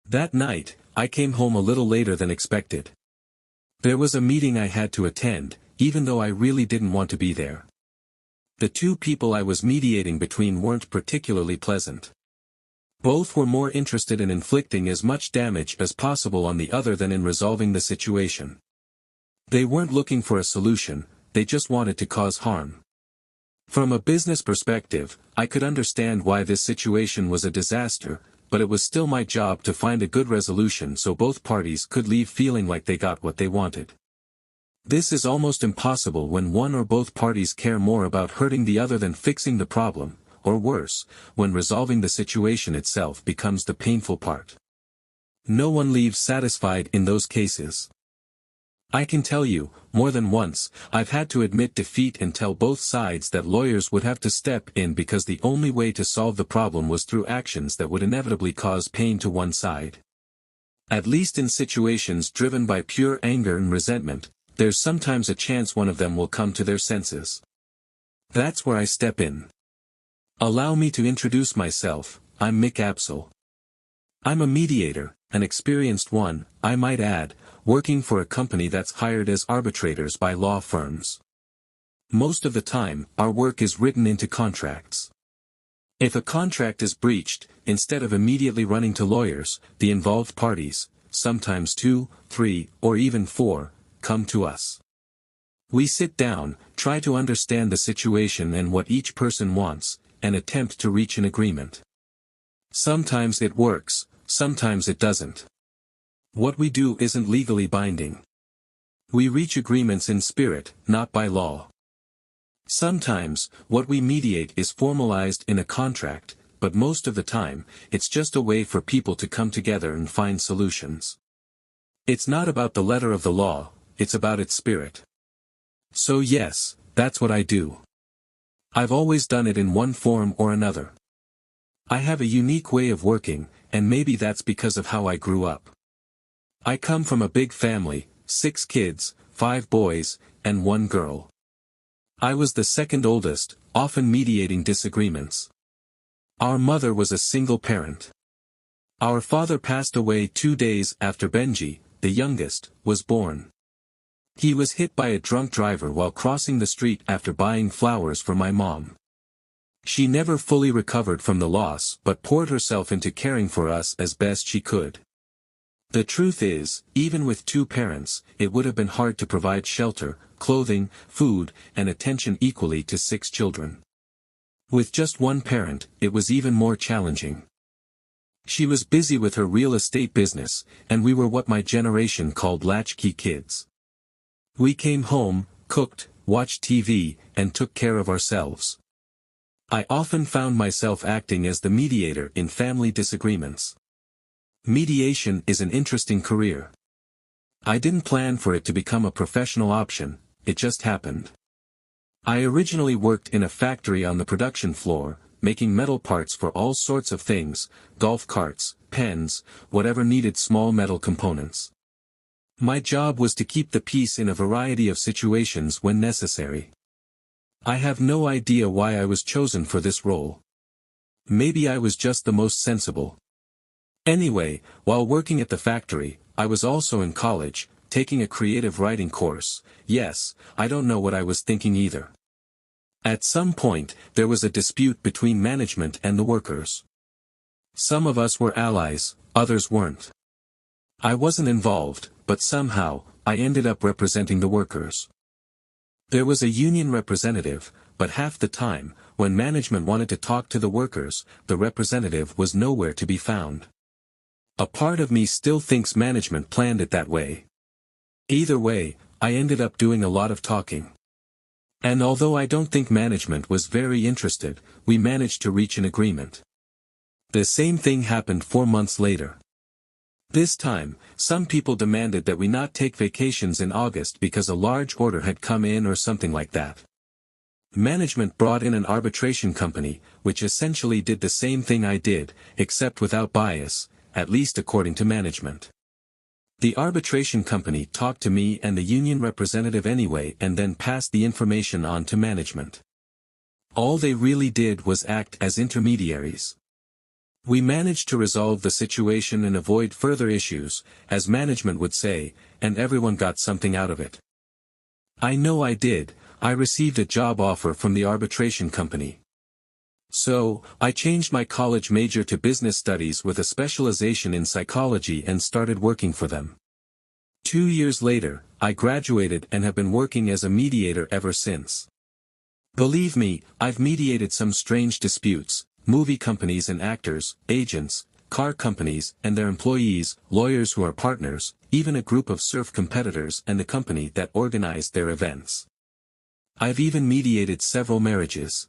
That night, I came home a little later than expected. There was a meeting I had to attend, even though I really didn't want to be there. The two people I was mediating between weren't particularly pleasant. Both were more interested in inflicting as much damage as possible on the other than in resolving the situation. They weren't looking for a solution, they just wanted to cause harm. From a business perspective, I could understand why this situation was a disaster, but it was still my job to find a good resolution so both parties could leave feeling like they got what they wanted. This is almost impossible when one or both parties care more about hurting the other than fixing the problem, or worse, when resolving the situation itself becomes the painful part. No one leaves satisfied in those cases. I can tell you, more than once, I've had to admit defeat and tell both sides that lawyers would have to step in because the only way to solve the problem was through actions that would inevitably cause pain to one side. At least in situations driven by pure anger and resentment, there's sometimes a chance one of them will come to their senses. That's where I step in. Allow me to introduce myself. I'm Mick Absol. I'm a mediator, an experienced one, I might add, working for a company that's hired as arbitrators by law firms. Most of the time, our work is written into contracts. If a contract is breached, instead of immediately running to lawyers, the involved parties, sometimes 2, 3, or even 4, come to us. We sit down, try to understand the situation and what each person wants, and attempt to reach an agreement. Sometimes it works, sometimes it doesn't. What we do isn't legally binding. We reach agreements in spirit, not by law. Sometimes, what we mediate is formalized in a contract, but most of the time, it's just a way for people to come together and find solutions. It's not about the letter of the law, it's about its spirit. So yes, that's what I do. I've always done it in one form or another. I have a unique way of working, and maybe that's because of how I grew up. I come from a big family, 6 kids, 5 boys, and 1 girl. I was the second oldest, often mediating disagreements. Our mother was a single parent. Our father passed away 2 days after Benji, the youngest, was born. He was hit by a drunk driver while crossing the street after buying flowers for my mom. She never fully recovered from the loss but poured herself into caring for us as best she could. The truth is, even with 2 parents, it would have been hard to provide shelter, clothing, food, and attention equally to 6 children. With just 1 parent, it was even more challenging. She was busy with her real estate business, and we were what my generation called latchkey kids. We came home, cooked, watched TV, and took care of ourselves. I often found myself acting as the mediator in family disagreements. Mediation is an interesting career. I didn't plan for it to become a professional option, it just happened. I originally worked in a factory on the production floor, making metal parts for all sorts of things, golf carts, pens, whatever needed small metal components. My job was to keep the peace in a variety of situations when necessary. I have no idea why I was chosen for this role. Maybe I was just the most sensible. Anyway, while working at the factory, I was also in college, taking a creative writing course. Yes, I don't know what I was thinking either. At some point, there was a dispute between management and the workers. Some of us were allies, others weren't. I wasn't involved, but somehow, I ended up representing the workers. There was a union representative, but half the time, when management wanted to talk to the workers, the representative was nowhere to be found. A part of me still thinks management planned it that way. Either way, I ended up doing a lot of talking. And although I don't think management was very interested, we managed to reach an agreement. The same thing happened 4 months later. This time, some people demanded that we not take vacations in August because a large order had come in or something like that. Management brought in an arbitration company, which essentially did the same thing I did, except without bias, at least according to management. The arbitration company talked to me and the union representative anyway and then passed the information on to management. All they really did was act as intermediaries. We managed to resolve the situation and avoid further issues, as management would say, and everyone got something out of it. I know I did. I received a job offer from the arbitration company. So, I changed my college major to business studies with a specialization in psychology and started working for them. 2 years later, I graduated and have been working as a mediator ever since. Believe me, I've mediated some strange disputes: movie companies and actors, agents, car companies and their employees, lawyers who are partners, even a group of surf competitors and the company that organized their events. I've even mediated several marriages.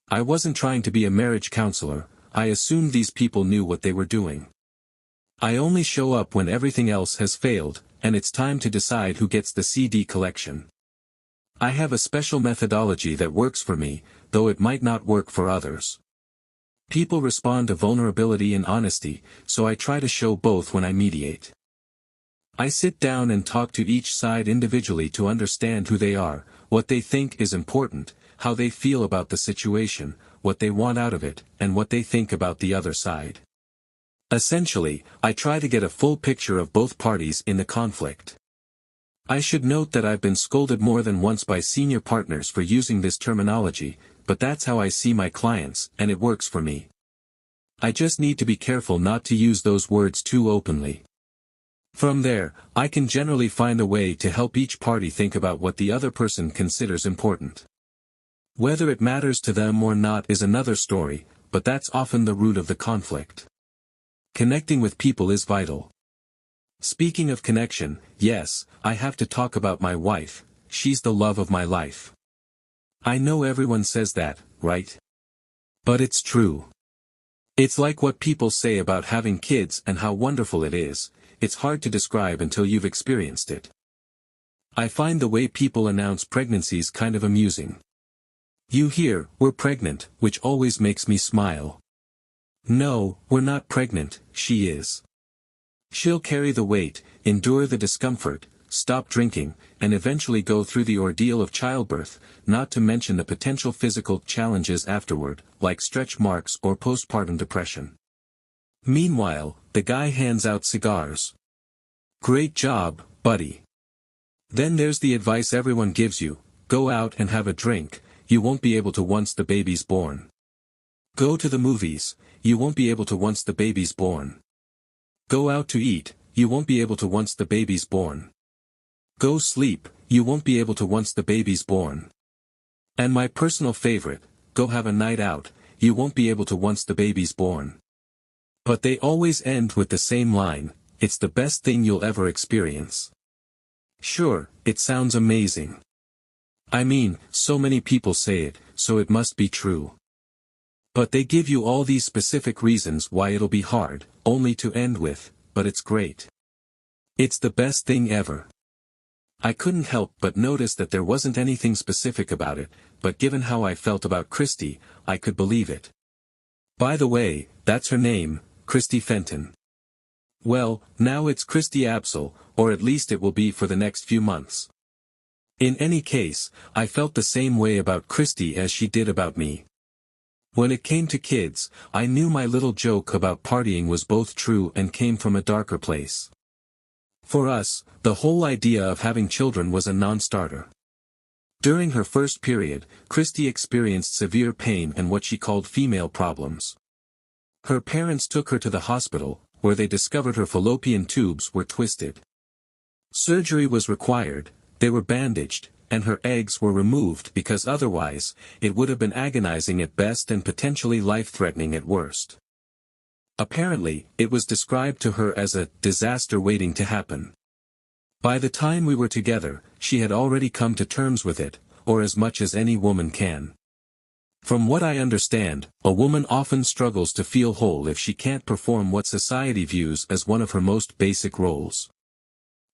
I wasn't trying to be a marriage counselor. I assumed these people knew what they were doing. I only show up when everything else has failed, and it's time to decide who gets the CD collection. I have a special methodology that works for me, though it might not work for others. People respond to vulnerability and honesty, so I try to show both when I mediate. I sit down and talk to each side individually to understand who they are, what they think is important, how they feel about the situation, what they want out of it, and what they think about the other side. Essentially, I try to get a full picture of both parties in the conflict. I should note that I've been scolded more than once by senior partners for using this terminology, but that's how I see my clients, and it works for me. I just need to be careful not to use those words too openly. From there, I can generally find a way to help each party think about what the other person considers important. Whether it matters to them or not is another story, but that's often the root of the conflict. Connecting with people is vital. Speaking of connection, yes, I have to talk about my wife. She's the love of my life. I know everyone says that, right? But it's true. It's like what people say about having kids and how wonderful it is. It's hard to describe until you've experienced it. I find the way people announce pregnancies kind of amusing. You hear, "We're pregnant," which always makes me smile. No, we're not pregnant, she is. She'll carry the weight, endure the discomfort, stop drinking, and eventually go through the ordeal of childbirth, not to mention the potential physical challenges afterward, like stretch marks or postpartum depression. Meanwhile, the guy hands out cigars. Great job, buddy. Then there's the advice everyone gives you: go out and have a drink, you won't be able to once the baby's born. Go to the movies, you won't be able to once the baby's born. Go out to eat, you won't be able to once the baby's born. Go sleep, you won't be able to once the baby's born. And my personal favorite, go have a night out, you won't be able to once the baby's born. But they always end with the same line: it's the best thing you'll ever experience. Sure, it sounds amazing. I mean, so many people say it, so it must be true. But they give you all these specific reasons why it'll be hard, only to end with, "but it's great. It's the best thing ever." I couldn't help but notice that there wasn't anything specific about it, but given how I felt about Christy, I could believe it. By the way, that's her name, Christy Fenton. Well, now it's Christy Absol, or at least it will be for the next few months. In any case, I felt the same way about Christy as she did about me. When it came to kids, I knew my little joke about partying was both true and came from a darker place. For us, the whole idea of having children was a non-starter. During her first period, Christy experienced severe pain and what she called female problems. Her parents took her to the hospital, where they discovered her fallopian tubes were twisted. Surgery was required, they were bandaged, and her eggs were removed because otherwise, it would have been agonizing at best and potentially life-threatening at worst. Apparently, it was described to her as a disaster waiting to happen. By the time we were together, she had already come to terms with it, or as much as any woman can. From what I understand, a woman often struggles to feel whole if she can't perform what society views as one of her most basic roles.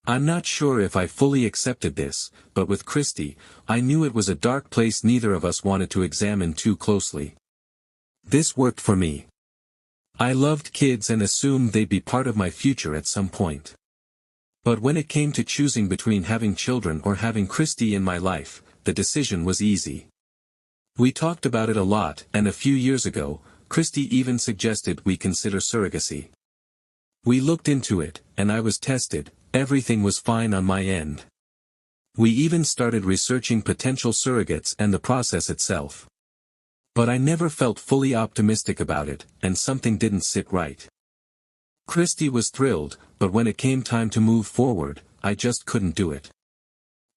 I'm not sure if I fully accepted this, but with Christy, I knew it was a dark place neither of us wanted to examine too closely. This worked for me. I loved kids and assumed they'd be part of my future at some point. But when it came to choosing between having children or having Christy in my life, the decision was easy. We talked about it a lot, and a few years ago, Christy even suggested we consider surrogacy. We looked into it, and I was tested. Everything was fine on my end. We even started researching potential surrogates and the process itself. But I never felt fully optimistic about it, and something didn't sit right. Christy was thrilled, but when it came time to move forward, I just couldn't do it.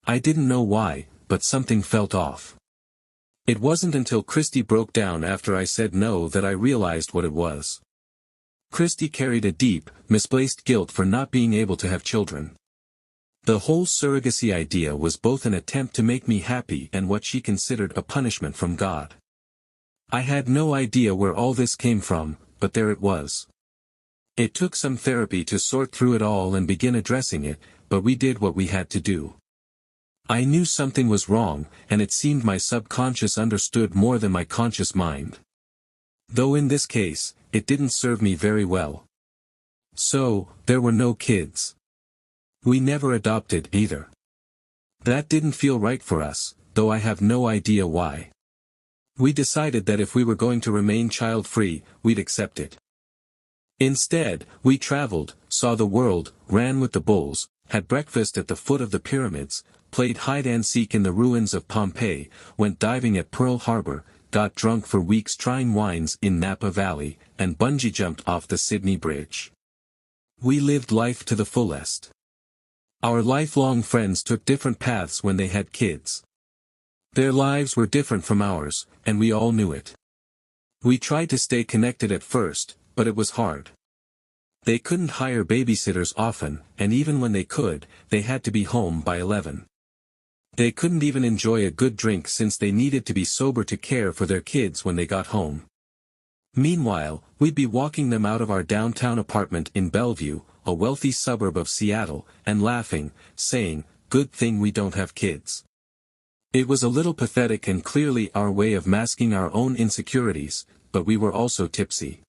I didn't know why, but something felt off. It wasn't until Christy broke down after I said no that I realized what it was. Christy carried a deep, misplaced guilt for not being able to have children. The whole surrogacy idea was both an attempt to make me happy and what she considered a punishment from God. I had no idea where all this came from, but there it was. It took some therapy to sort through it all and begin addressing it, but we did what we had to do. I knew something was wrong, and it seemed my subconscious understood more than my conscious mind. Though in this case, it didn't serve me very well. So, there were no kids. We never adopted either. That didn't feel right for us, though I have no idea why. We decided that if we were going to remain child-free, we'd accept it. Instead, we traveled, saw the world, ran with the bulls, had breakfast at the foot of the pyramids, played hide-and-seek in the ruins of Pompeii, went diving at Pearl Harbor, got drunk for weeks trying wines in Napa Valley, and bungee jumped off the Sydney Bridge. We lived life to the fullest. Our lifelong friends took different paths when they had kids. Their lives were different from ours, and we all knew it. We tried to stay connected at first, but it was hard. They couldn't hire babysitters often, and even when they could, they had to be home by 11. They couldn't even enjoy a good drink since they needed to be sober to care for their kids when they got home. Meanwhile, we'd be walking them out of our downtown apartment in Bellevue, a wealthy suburb of Seattle, and laughing, saying, "Good thing we don't have kids." It was a little pathetic and clearly our way of masking our own insecurities, but we were also tipsy.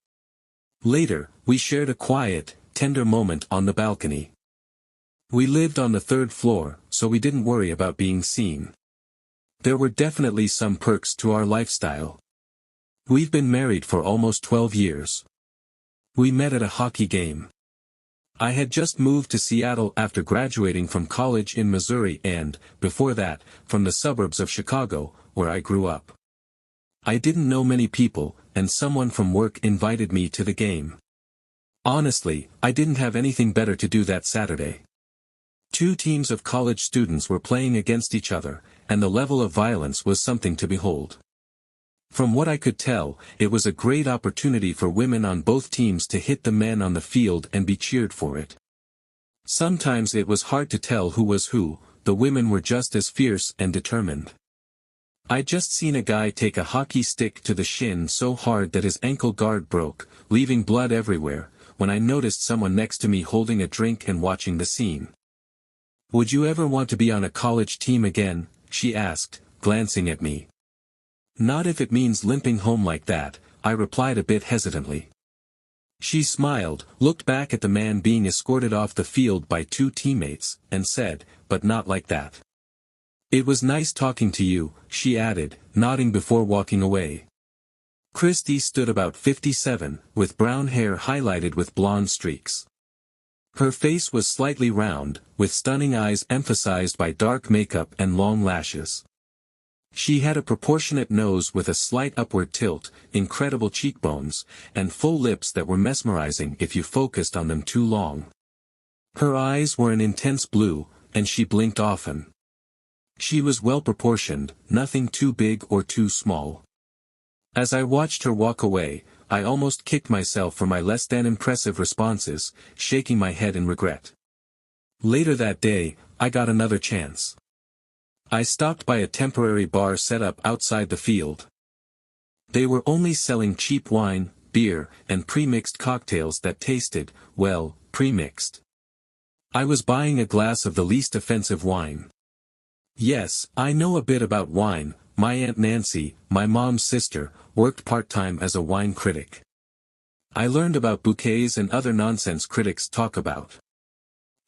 Later, we shared a quiet, tender moment on the balcony. We lived on the 3rd floor, so we didn't worry about being seen. There were definitely some perks to our lifestyle. We've been married for almost 12 years. We met at a hockey game. I had just moved to Seattle after graduating from college in Missouri and, before that, from the suburbs of Chicago, where I grew up. I didn't know many people, and someone from work invited me to the game. Honestly, I didn't have anything better to do that Saturday. 2 teams of college students were playing against each other, and the level of violence was something to behold. From what I could tell, it was a great opportunity for women on both teams to hit the men on the field and be cheered for it. Sometimes it was hard to tell who was who, the women were just as fierce and determined. I'd just seen a guy take a hockey stick to the shin so hard that his ankle guard broke, leaving blood everywhere, when I noticed someone next to me holding a drink and watching the scene. "Would you ever want to be on a college team again?" she asked, glancing at me. "Not if it means limping home like that," I replied a bit hesitantly. She smiled, looked back at the man being escorted off the field by 2 teammates, and said, "But not like that." "It was nice talking to you," she added, nodding before walking away. Christy stood about 57, with brown hair highlighted with blonde streaks. Her face was slightly round, with stunning eyes emphasized by dark makeup and long lashes. She had a proportionate nose with a slight upward tilt, incredible cheekbones, and full lips that were mesmerizing if you focused on them too long. Her eyes were an intense blue, and she blinked often. She was well proportioned, nothing too big or too small. As I watched her walk away, I almost kicked myself for my less than impressive responses, shaking my head in regret. Later that day, I got another chance. I stopped by a temporary bar set up outside the field. They were only selling cheap wine, beer, and pre-mixed cocktails that tasted, well, pre-mixed. I was buying a glass of the least offensive wine. Yes, I know a bit about wine. My Aunt Nancy, my mom's sister, worked part-time as a wine critic. I learned about bouquets and other nonsense critics talk about.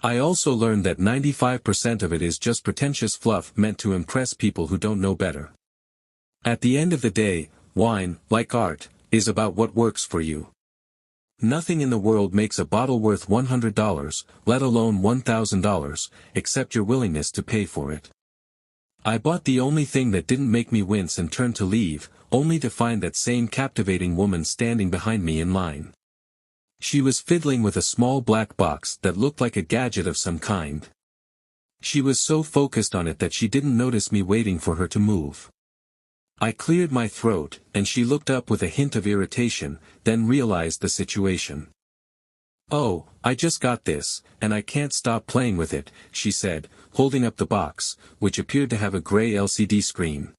I also learned that 95% of it is just pretentious fluff meant to impress people who don't know better. At the end of the day, wine, like art, is about what works for you. Nothing in the world makes a bottle worth $100, let alone $1,000, except your willingness to pay for it. I bought the only thing that didn't make me wince and turned to leave, only to find that same captivating woman standing behind me in line. She was fiddling with a small black box that looked like a gadget of some kind. She was so focused on it that she didn't notice me waiting for her to move. I cleared my throat, and she looked up with a hint of irritation, then realized the situation. "Oh, I just got this, and I can't stop playing with it," she said, holding up the box, which appeared to have a gray LCD screen.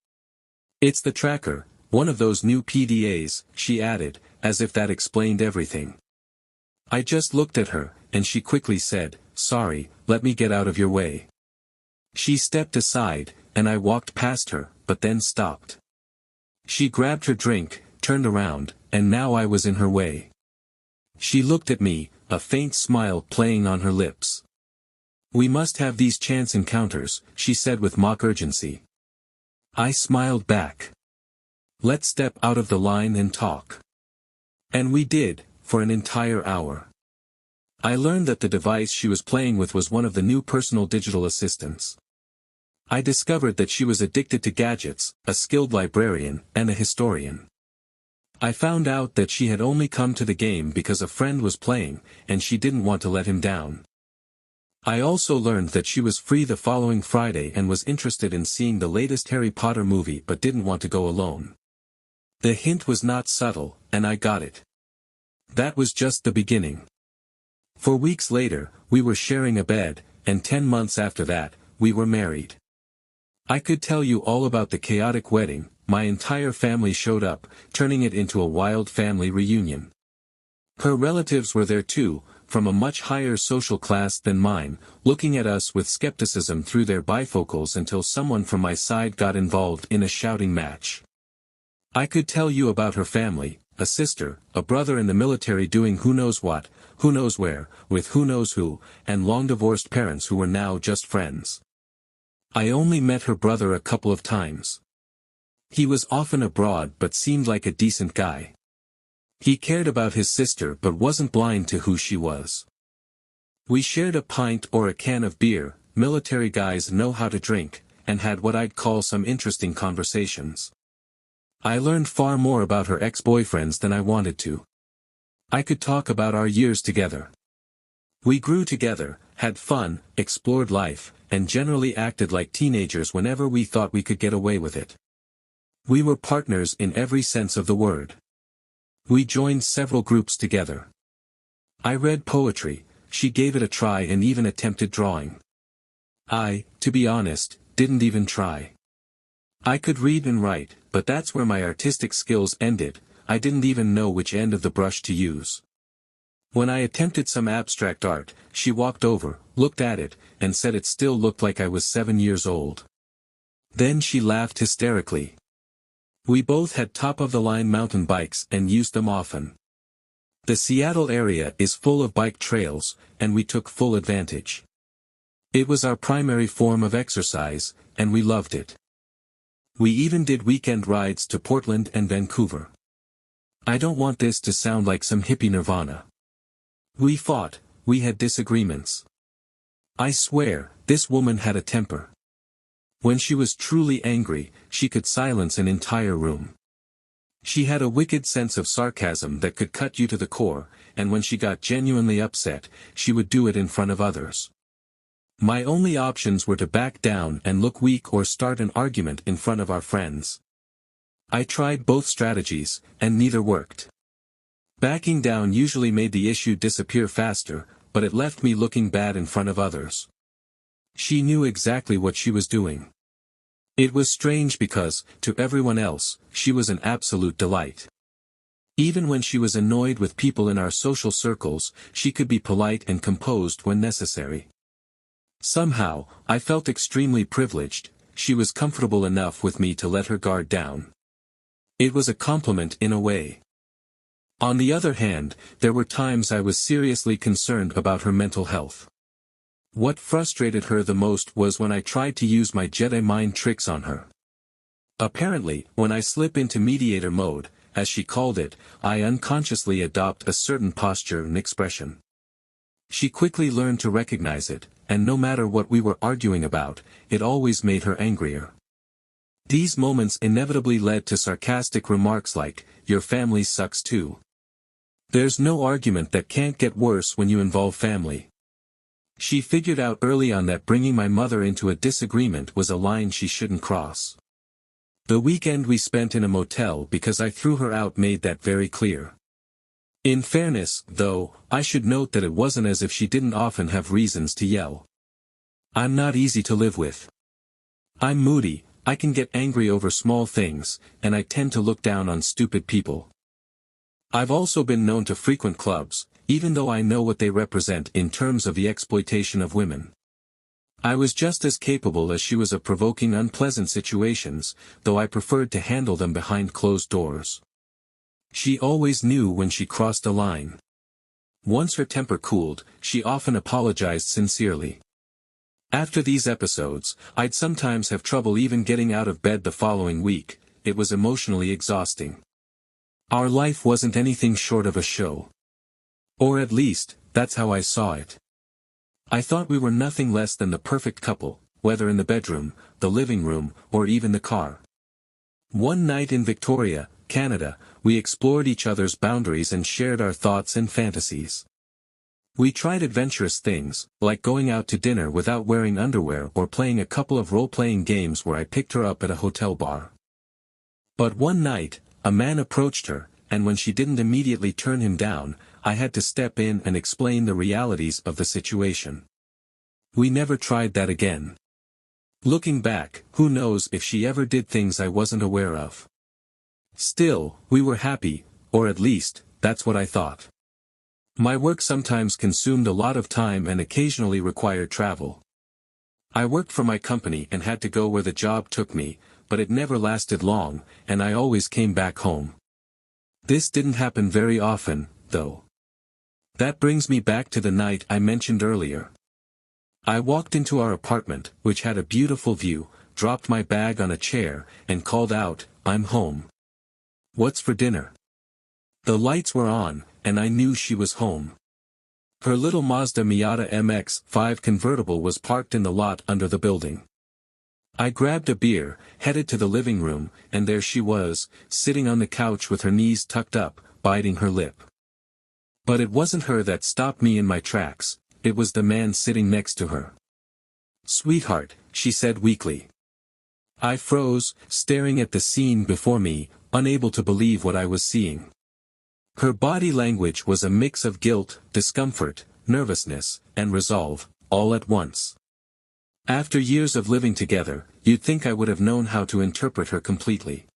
"It's the tracker, one of those new PDAs," she added, as if that explained everything. I just looked at her, and she quickly said, "Sorry, let me get out of your way." She stepped aside, and I walked past her, but then stopped. She grabbed her drink, turned around, and now I was in her way. She looked at me, a faint smile playing on her lips. "We must have these chance encounters," she said with mock urgency. I smiled back. "Let's step out of the line and talk." And we did, for an entire hour. I learned that the device she was playing with was one of the new personal digital assistants. I discovered that she was addicted to gadgets, a skilled librarian, and a historian. I found out that she had only come to the game because a friend was playing, and she didn't want to let him down. I also learned that she was free the following Friday and was interested in seeing the latest Harry Potter movie but didn't want to go alone. The hint was not subtle, and I got it. That was just the beginning. For weeks later, we were sharing a bed, and 10 months after that, we were married. I could tell you all about the chaotic wedding. My entire family showed up, turning it into a wild family reunion. Her relatives were there too, from a much higher social class than mine, looking at us with skepticism through their bifocals until someone from my side got involved in a shouting match. I could tell you about her family, a sister, a brother in the military doing who knows what, who knows where, with who knows who, and long-divorced parents who were now just friends. I only met her brother a couple of times. He was often abroad but seemed like a decent guy. He cared about his sister but wasn't blind to who she was. We shared a pint or a can of beer, military guys know how to drink, and had what I'd call some interesting conversations. I learned far more about her ex-boyfriends than I wanted to. I could talk about our years together. We grew together, had fun, explored life, and generally acted like teenagers whenever we thought we could get away with it. We were partners in every sense of the word. We joined several groups together. I read poetry, she gave it a try and even attempted drawing. I, to be honest, didn't even try. I could read and write, but that's where my artistic skills ended. I didn't even know which end of the brush to use. When I attempted some abstract art, she walked over, looked at it, and said it still looked like I was 7 years old. Then she laughed hysterically. We both had top-of-the-line mountain bikes and used them often. The Seattle area is full of bike trails, and we took full advantage. It was our primary form of exercise, and we loved it. We even did weekend rides to Portland and Vancouver. I don't want this to sound like some hippie nirvana. We fought, we had disagreements. I swear, this woman had a temper. When she was truly angry, she could silence an entire room. She had a wicked sense of sarcasm that could cut you to the core, and when she got genuinely upset, she would do it in front of others. My only options were to back down and look weak or start an argument in front of our friends. I tried both strategies, and neither worked. Backing down usually made the issue disappear faster, but it left me looking bad in front of others. She knew exactly what she was doing. It was strange because, to everyone else, she was an absolute delight. Even when she was annoyed with people in our social circles, she could be polite and composed when necessary. Somehow, I felt extremely privileged. She was comfortable enough with me to let her guard down. It was a compliment in a way. On the other hand, there were times I was seriously concerned about her mental health. What frustrated her the most was when I tried to use my Jedi mind tricks on her. Apparently, when I slip into mediator mode, as she called it, I unconsciously adopt a certain posture and expression. She quickly learned to recognize it, and no matter what we were arguing about, it always made her angrier. These moments inevitably led to sarcastic remarks like, "Your family sucks too." There's no argument that can't get worse when you involve family. She figured out early on that bringing my mother into a disagreement was a line she shouldn't cross. The weekend we spent in a motel because I threw her out made that very clear. In fairness, though, I should note that it wasn't as if she didn't often have reasons to yell. I'm not easy to live with. I'm moody, I can get angry over small things, and I tend to look down on stupid people. I've also been known to frequent clubs, even though I know what they represent in terms of the exploitation of women. I was just as capable as she was of provoking unpleasant situations, though I preferred to handle them behind closed doors. She always knew when she crossed a line. Once her temper cooled, she often apologized sincerely. After these episodes, I'd sometimes have trouble even getting out of bed the following week. It was emotionally exhausting. Our life wasn't anything short of a show. Or at least, that's how I saw it. I thought we were nothing less than the perfect couple, whether in the bedroom, the living room, or even the car. One night in Victoria, Canada, we explored each other's boundaries and shared our thoughts and fantasies. We tried adventurous things, like going out to dinner without wearing underwear or playing a couple of role-playing games where I picked her up at a hotel bar. But one night, a man approached her, and when she didn't immediately turn him down, I had to step in and explain the realities of the situation. We never tried that again. Looking back, who knows if she ever did things I wasn't aware of. Still, we were happy, or at least, that's what I thought. My work sometimes consumed a lot of time and occasionally required travel. I worked for my company and had to go where the job took me, but it never lasted long, and I always came back home. This didn't happen very often, though. That brings me back to the night I mentioned earlier. I walked into our apartment, which had a beautiful view, dropped my bag on a chair, and called out, "I'm home. What's for dinner?" The lights were on, and I knew she was home. Her little Mazda Miata MX-5 convertible was parked in the lot under the building. I grabbed a beer, headed to the living room, and there she was, sitting on the couch with her knees tucked up, biting her lip. But it wasn't her that stopped me in my tracks, it was the man sitting next to her. "Sweetheart," she said weakly. I froze, staring at the scene before me, unable to believe what I was seeing. Her body language was a mix of guilt, discomfort, nervousness, and resolve, all at once. After years of living together, you'd think I would have known how to interpret her completely.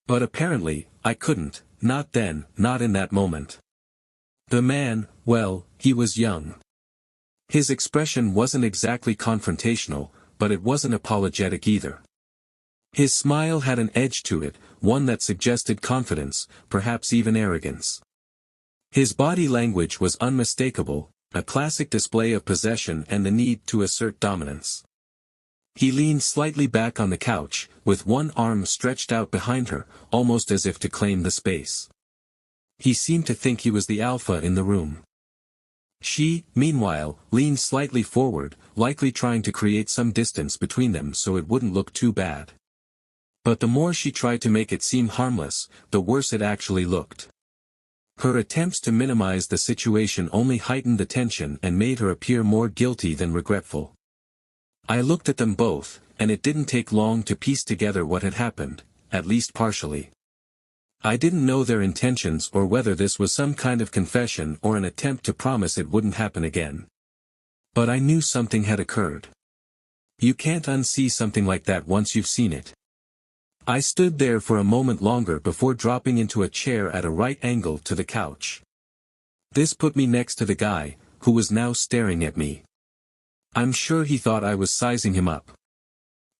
But apparently, I couldn't, not then, not in that moment. The man, well, he was young. His expression wasn't exactly confrontational, but it wasn't apologetic either. His smile had an edge to it, one that suggested confidence, perhaps even arrogance. His body language was unmistakable, a classic display of possession and the need to assert dominance. He leaned slightly back on the couch, with one arm stretched out behind her, almost as if to claim the space. He seemed to think he was the alpha in the room. She, meanwhile, leaned slightly forward, likely trying to create some distance between them so it wouldn't look too bad. But the more she tried to make it seem harmless, the worse it actually looked. Her attempts to minimize the situation only heightened the tension and made her appear more guilty than regretful. I looked at them both, and it didn't take long to piece together what had happened, at least partially. I didn't know their intentions or whether this was some kind of confession or an attempt to promise it wouldn't happen again. But I knew something had occurred. You can't unsee something like that once you've seen it. I stood there for a moment longer before dropping into a chair at a right angle to the couch. This put me next to the guy, who was now staring at me. I'm sure he thought I was sizing him up.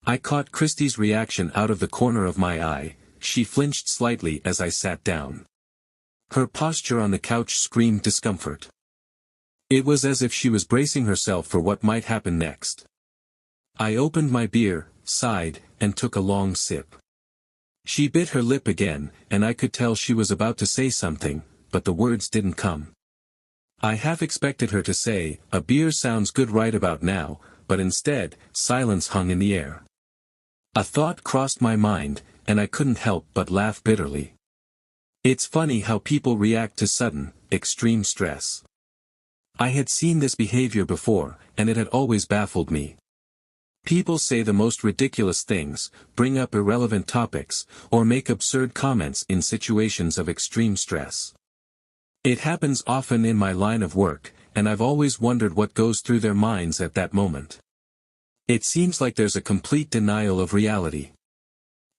I caught Christie's reaction out of the corner of my eye. She flinched slightly as I sat down. Her posture on the couch screamed discomfort. It was as if she was bracing herself for what might happen next. I opened my beer, sighed, and took a long sip. She bit her lip again, and I could tell she was about to say something, but the words didn't come. I half expected her to say, "A beer sounds good right about now," but instead, silence hung in the air. A thought crossed my mind, and I couldn't help but laugh bitterly. It's funny how people react to sudden, extreme stress. I had seen this behavior before, and it had always baffled me. People say the most ridiculous things, bring up irrelevant topics, or make absurd comments in situations of extreme stress. It happens often in my line of work, and I've always wondered what goes through their minds at that moment. It seems like there's a complete denial of reality.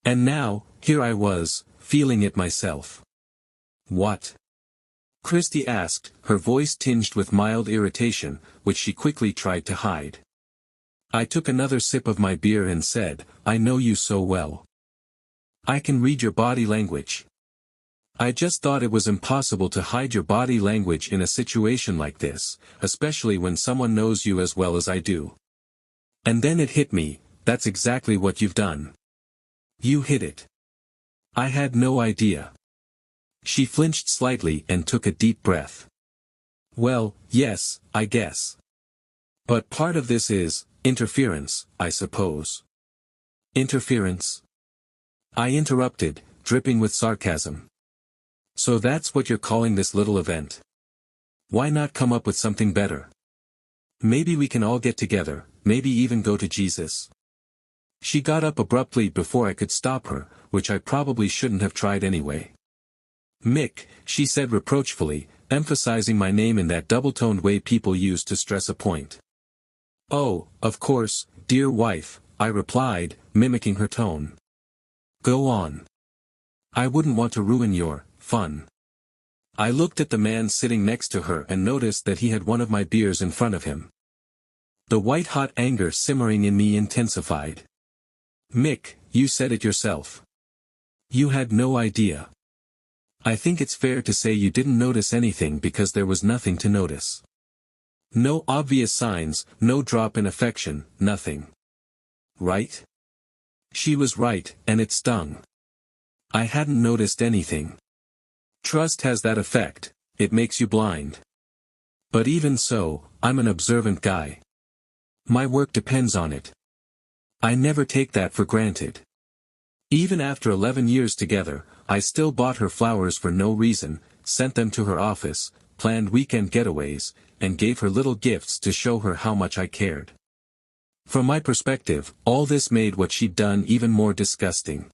And now, here I was, feeling it myself. "What?" Christy asked, her voice tinged with mild irritation, which she quickly tried to hide. I took another sip of my beer and said, "I know you so well. I can read your body language. I just thought it was impossible to hide your body language in a situation like this, especially when someone knows you as well as I do." And then it hit me, that's exactly what you've done. You hid it. I had no idea. She flinched slightly and took a deep breath. Well, yes, I guess. But part of this is interference, I suppose. Interference? I interrupted, dripping with sarcasm. So that's what you're calling this little event? Why not come up with something better? Maybe we can all get together, maybe even go to Jesus. She got up abruptly before I could stop her, which I probably shouldn't have tried anyway. "Mick," she said reproachfully, emphasizing my name in that double-toned way people use to stress a point. "Oh, of course, dear wife," I replied, mimicking her tone. "Go on. I wouldn't want to ruin your fun." I looked at the man sitting next to her and noticed that he had one of my beers in front of him. The white-hot anger simmering in me intensified. "Mick, you said it yourself. You had no idea. I think it's fair to say you didn't notice anything because there was nothing to notice. No obvious signs, no drop in affection, nothing. Right?" She was right, and it stung. I hadn't noticed anything. Trust has that effect, it makes you blind. But even so, I'm an observant guy. My work depends on it. I never take that for granted. Even after 11 years together, I still bought her flowers for no reason, sent them to her office, planned weekend getaways, and gave her little gifts to show her how much I cared. From my perspective, all this made what she'd done even more disgusting.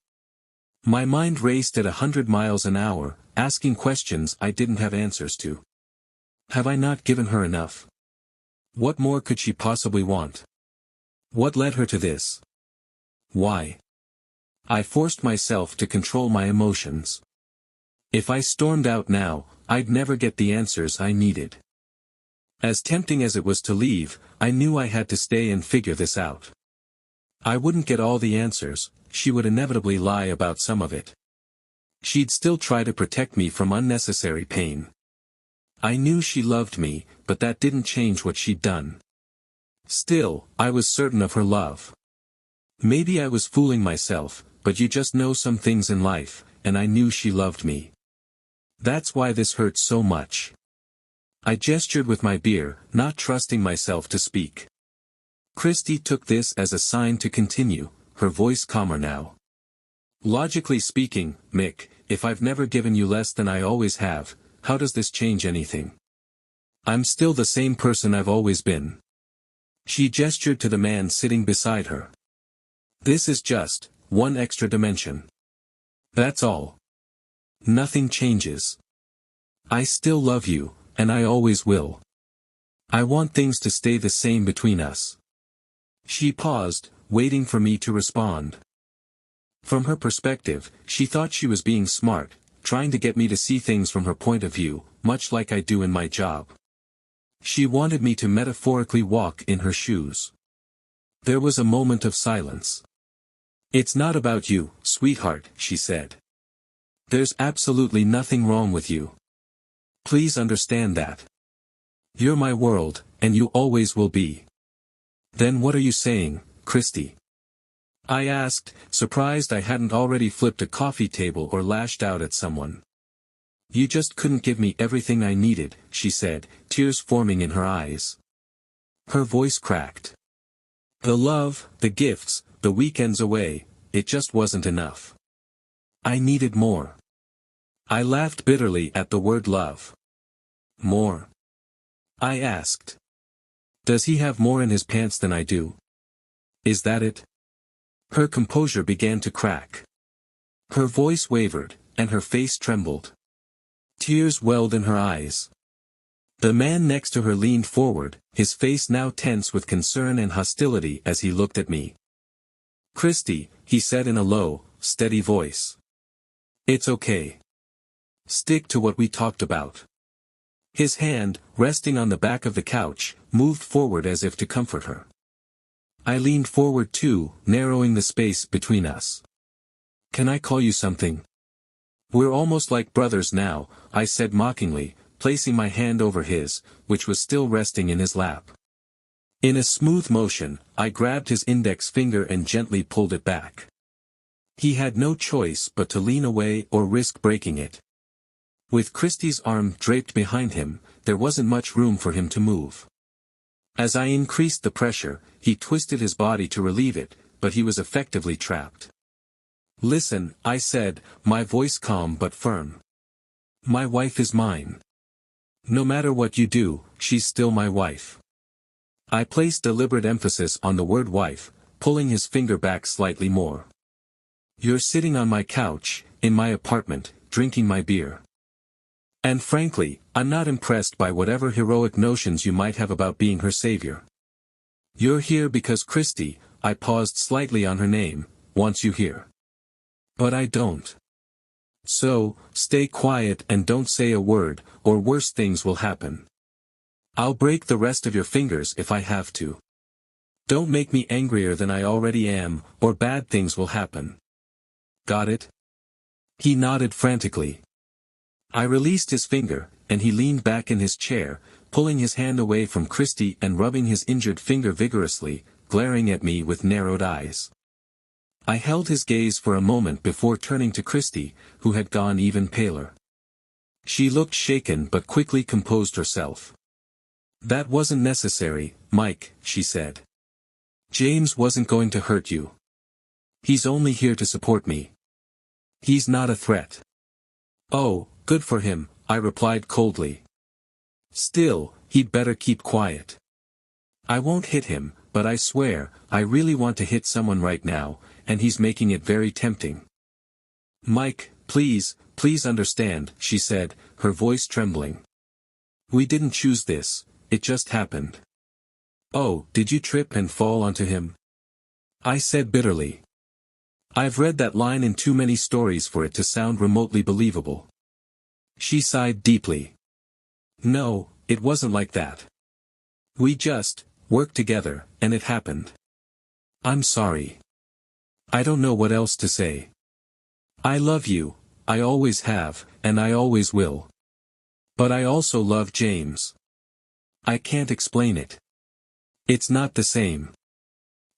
My mind raced at 100 miles an hour, asking questions I didn't have answers to. Have I not given her enough? What more could she possibly want? What led her to this? Why? I forced myself to control my emotions. If I stormed out now, I'd never get the answers I needed. As tempting as it was to leave, I knew I had to stay and figure this out. I wouldn't get all the answers, she would inevitably lie about some of it. She'd still try to protect me from unnecessary pain. I knew she loved me, but that didn't change what she'd done. Still, I was certain of her love. Maybe I was fooling myself, but you just know some things in life, and I knew she loved me. That's why this hurt so much. I gestured with my beer, not trusting myself to speak. Christy took this as a sign to continue, her voice calmer now. Logically speaking, Mick, if I've never given you less than I always have, how does this change anything? I'm still the same person I've always been. She gestured to the man sitting beside her. This is just one extra dimension. That's all. Nothing changes. I still love you, and I always will. I want things to stay the same between us. She paused, waiting for me to respond. From her perspective, she thought she was being smart, trying to get me to see things from her point of view, much like I do in my job. She wanted me to metaphorically walk in her shoes. There was a moment of silence. It's not about you, sweetheart, she said. There's absolutely nothing wrong with you. Please understand that. You're my world, and you always will be. Then what are you saying, Christy? I asked, surprised I hadn't already flipped a coffee table or lashed out at someone. You just couldn't give me everything I needed, she said, tears forming in her eyes. Her voice cracked. The love, the gifts, the weekends away, it just wasn't enough. I needed more. I laughed bitterly at the word love. More? I asked. Does he have more in his pants than I do? Is that it? Her composure began to crack. Her voice wavered, and her face trembled. Tears welled in her eyes. The man next to her leaned forward, his face now tense with concern and hostility as he looked at me. Christy, he said in a low, steady voice. It's okay. Stick to what we talked about. His hand, resting on the back of the couch, moved forward as if to comfort her. I leaned forward too, narrowing the space between us. Can I call you something? We're almost like brothers now, I said mockingly, placing my hand over his, which was still resting in his lap. In a smooth motion, I grabbed his index finger and gently pulled it back. He had no choice but to lean away or risk breaking it. With Christy's arm draped behind him, there wasn't much room for him to move. As I increased the pressure, he twisted his body to relieve it, but he was effectively trapped. Listen, I said, my voice calm but firm. My wife is mine. No matter what you do, she's still my wife. I placed deliberate emphasis on the word wife, pulling his finger back slightly more. You're sitting on my couch, in my apartment, drinking my beer. And frankly, I'm not impressed by whatever heroic notions you might have about being her savior. You're here because Christy, I paused slightly on her name, wants you here. But I don't. So, stay quiet and don't say a word, or worse things will happen. I'll break the rest of your fingers if I have to. Don't make me angrier than I already am, or bad things will happen. Got it? He nodded frantically. I released his finger, and he leaned back in his chair, pulling his hand away from Christy and rubbing his injured finger vigorously, glaring at me with narrowed eyes. I held his gaze for a moment before turning to Christy, who had gone even paler. She looked shaken but quickly composed herself. That wasn't necessary, Mike, she said. James wasn't going to hurt you. He's only here to support me. He's not a threat. Oh, good for him, I replied coldly. Still, he'd better keep quiet. I won't hit him, but I swear, I really want to hit someone right now, and he's making it very tempting. Mike, please understand, she said, her voice trembling. We didn't choose this, it just happened. Oh, did you trip and fall onto him? I said bitterly. I've read that line in too many stories for it to sound remotely believable. She sighed deeply. No, it wasn't like that. We just worked together, and it happened. I'm sorry. I don't know what else to say. I love you, I always have, and I always will. But I also love James. I can't explain it. It's not the same.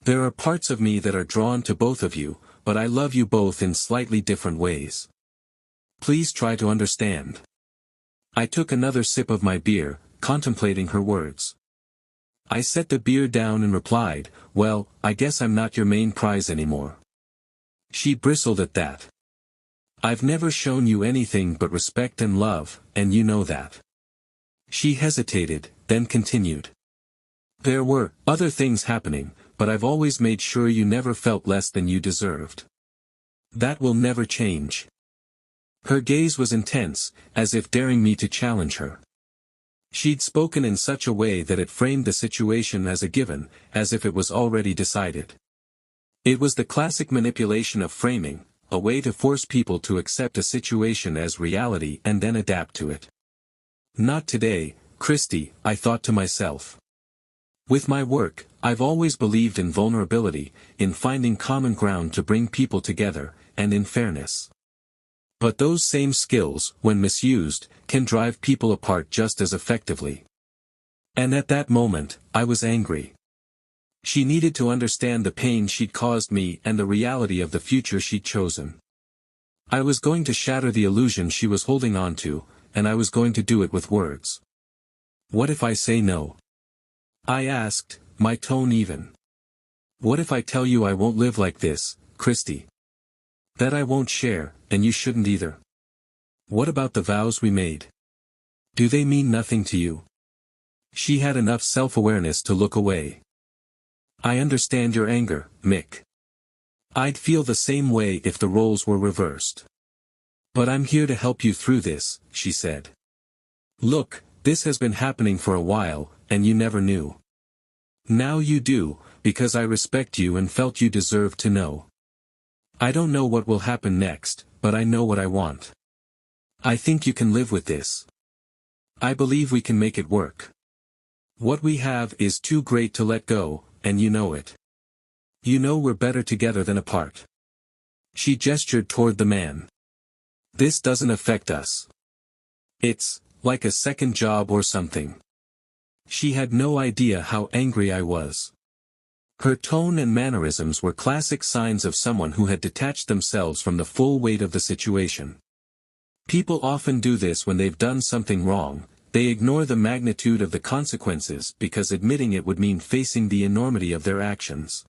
There are parts of me that are drawn to both of you, but I love you both in slightly different ways. Please try to understand. I took another sip of my beer, contemplating her words. I set the beer down and replied, well, I guess I'm not your main prize anymore. She bristled at that. I've never shown you anything but respect and love, and you know that. She hesitated, then continued. There were other things happening, but I've always made sure you never felt less than you deserved. That will never change. Her gaze was intense, as if daring me to challenge her. She'd spoken in such a way that it framed the situation as a given, as if it was already decided. It was the classic manipulation of framing, a way to force people to accept a situation as reality and then adapt to it. Not today, Christy, I thought to myself. With my work, I've always believed in vulnerability, in finding common ground to bring people together, and in fairness. But those same skills, when misused, can drive people apart just as effectively. And at that moment, I was angry. She needed to understand the pain she'd caused me and the reality of the future she'd chosen. I was going to shatter the illusion she was holding on to, and I was going to do it with words. What if I say no? I asked, my tone even. What if I tell you I won't live like this, Christy? That I won't share, and you shouldn't either. What about the vows we made? Do they mean nothing to you? She had enough self-awareness to look away. I understand your anger, Mick. I'd feel the same way if the roles were reversed. But I'm here to help you through this, she said. Look, this has been happening for a while, and you never knew. Now you do, because I respect you and felt you deserved to know. I don't know what will happen next, but I know what I want. I think you can live with this. I believe we can make it work. What we have is too great to let go, and you know it. You know we're better together than apart. She gestured toward the man. This doesn't affect us. It's like a second job or something. She had no idea how angry I was. Her tone and mannerisms were classic signs of someone who had detached themselves from the full weight of the situation. People often do this when they've done something wrong. They ignore the magnitude of the consequences because admitting it would mean facing the enormity of their actions.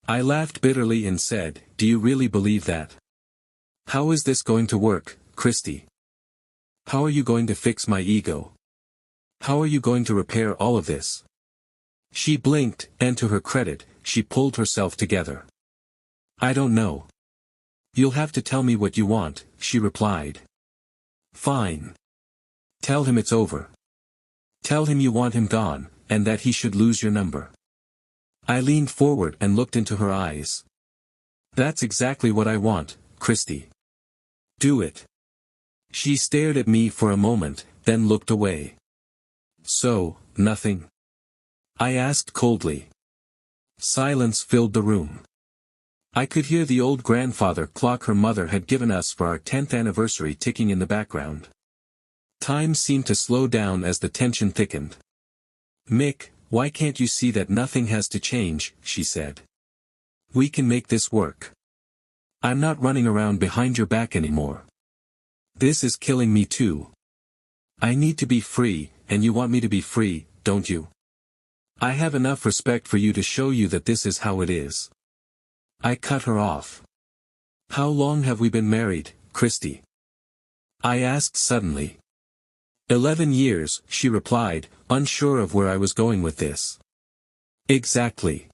I laughed bitterly and said, "Do you really believe that? How is this going to work, Christy? How are you going to fix my ego? How are you going to repair all of this?" She blinked, and to her credit, she pulled herself together. "I don't know. You'll have to tell me what you want," she replied. "Fine. Tell him it's over. Tell him you want him gone, and that he should lose your number." I leaned forward and looked into her eyes. "That's exactly what I want, Christy. Do it." She stared at me for a moment, then looked away. "So, nothing?" I asked coldly. Silence filled the room. I could hear the old grandfather clock her mother had given us for our 10th anniversary ticking in the background. Time seemed to slow down as the tension thickened. "Mick, why can't you see that nothing has to change?" she said. "We can make this work. I'm not running around behind your back anymore. This is killing me too. I need to be free, and you want me to be free, don't you? I have enough respect for you to show you that this is how it is." I cut her off. "How long have we been married, Christy?" I asked suddenly. 11 years, she replied, unsure of where I was going with this. "Exactly.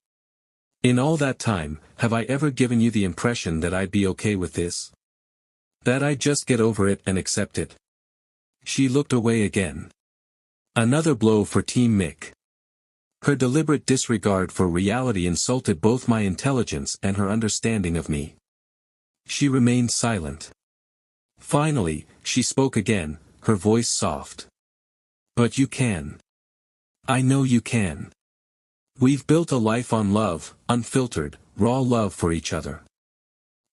In all that time, have I ever given you the impression that I'd be okay with this? That I'd just get over it and accept it?" She looked away again. Another blow for Team Mick. Her deliberate disregard for reality insulted both my intelligence and her understanding of me. She remained silent. Finally, she spoke again, her voice soft. "But you can. I know you can. We've built a life on love, unfiltered, raw love for each other.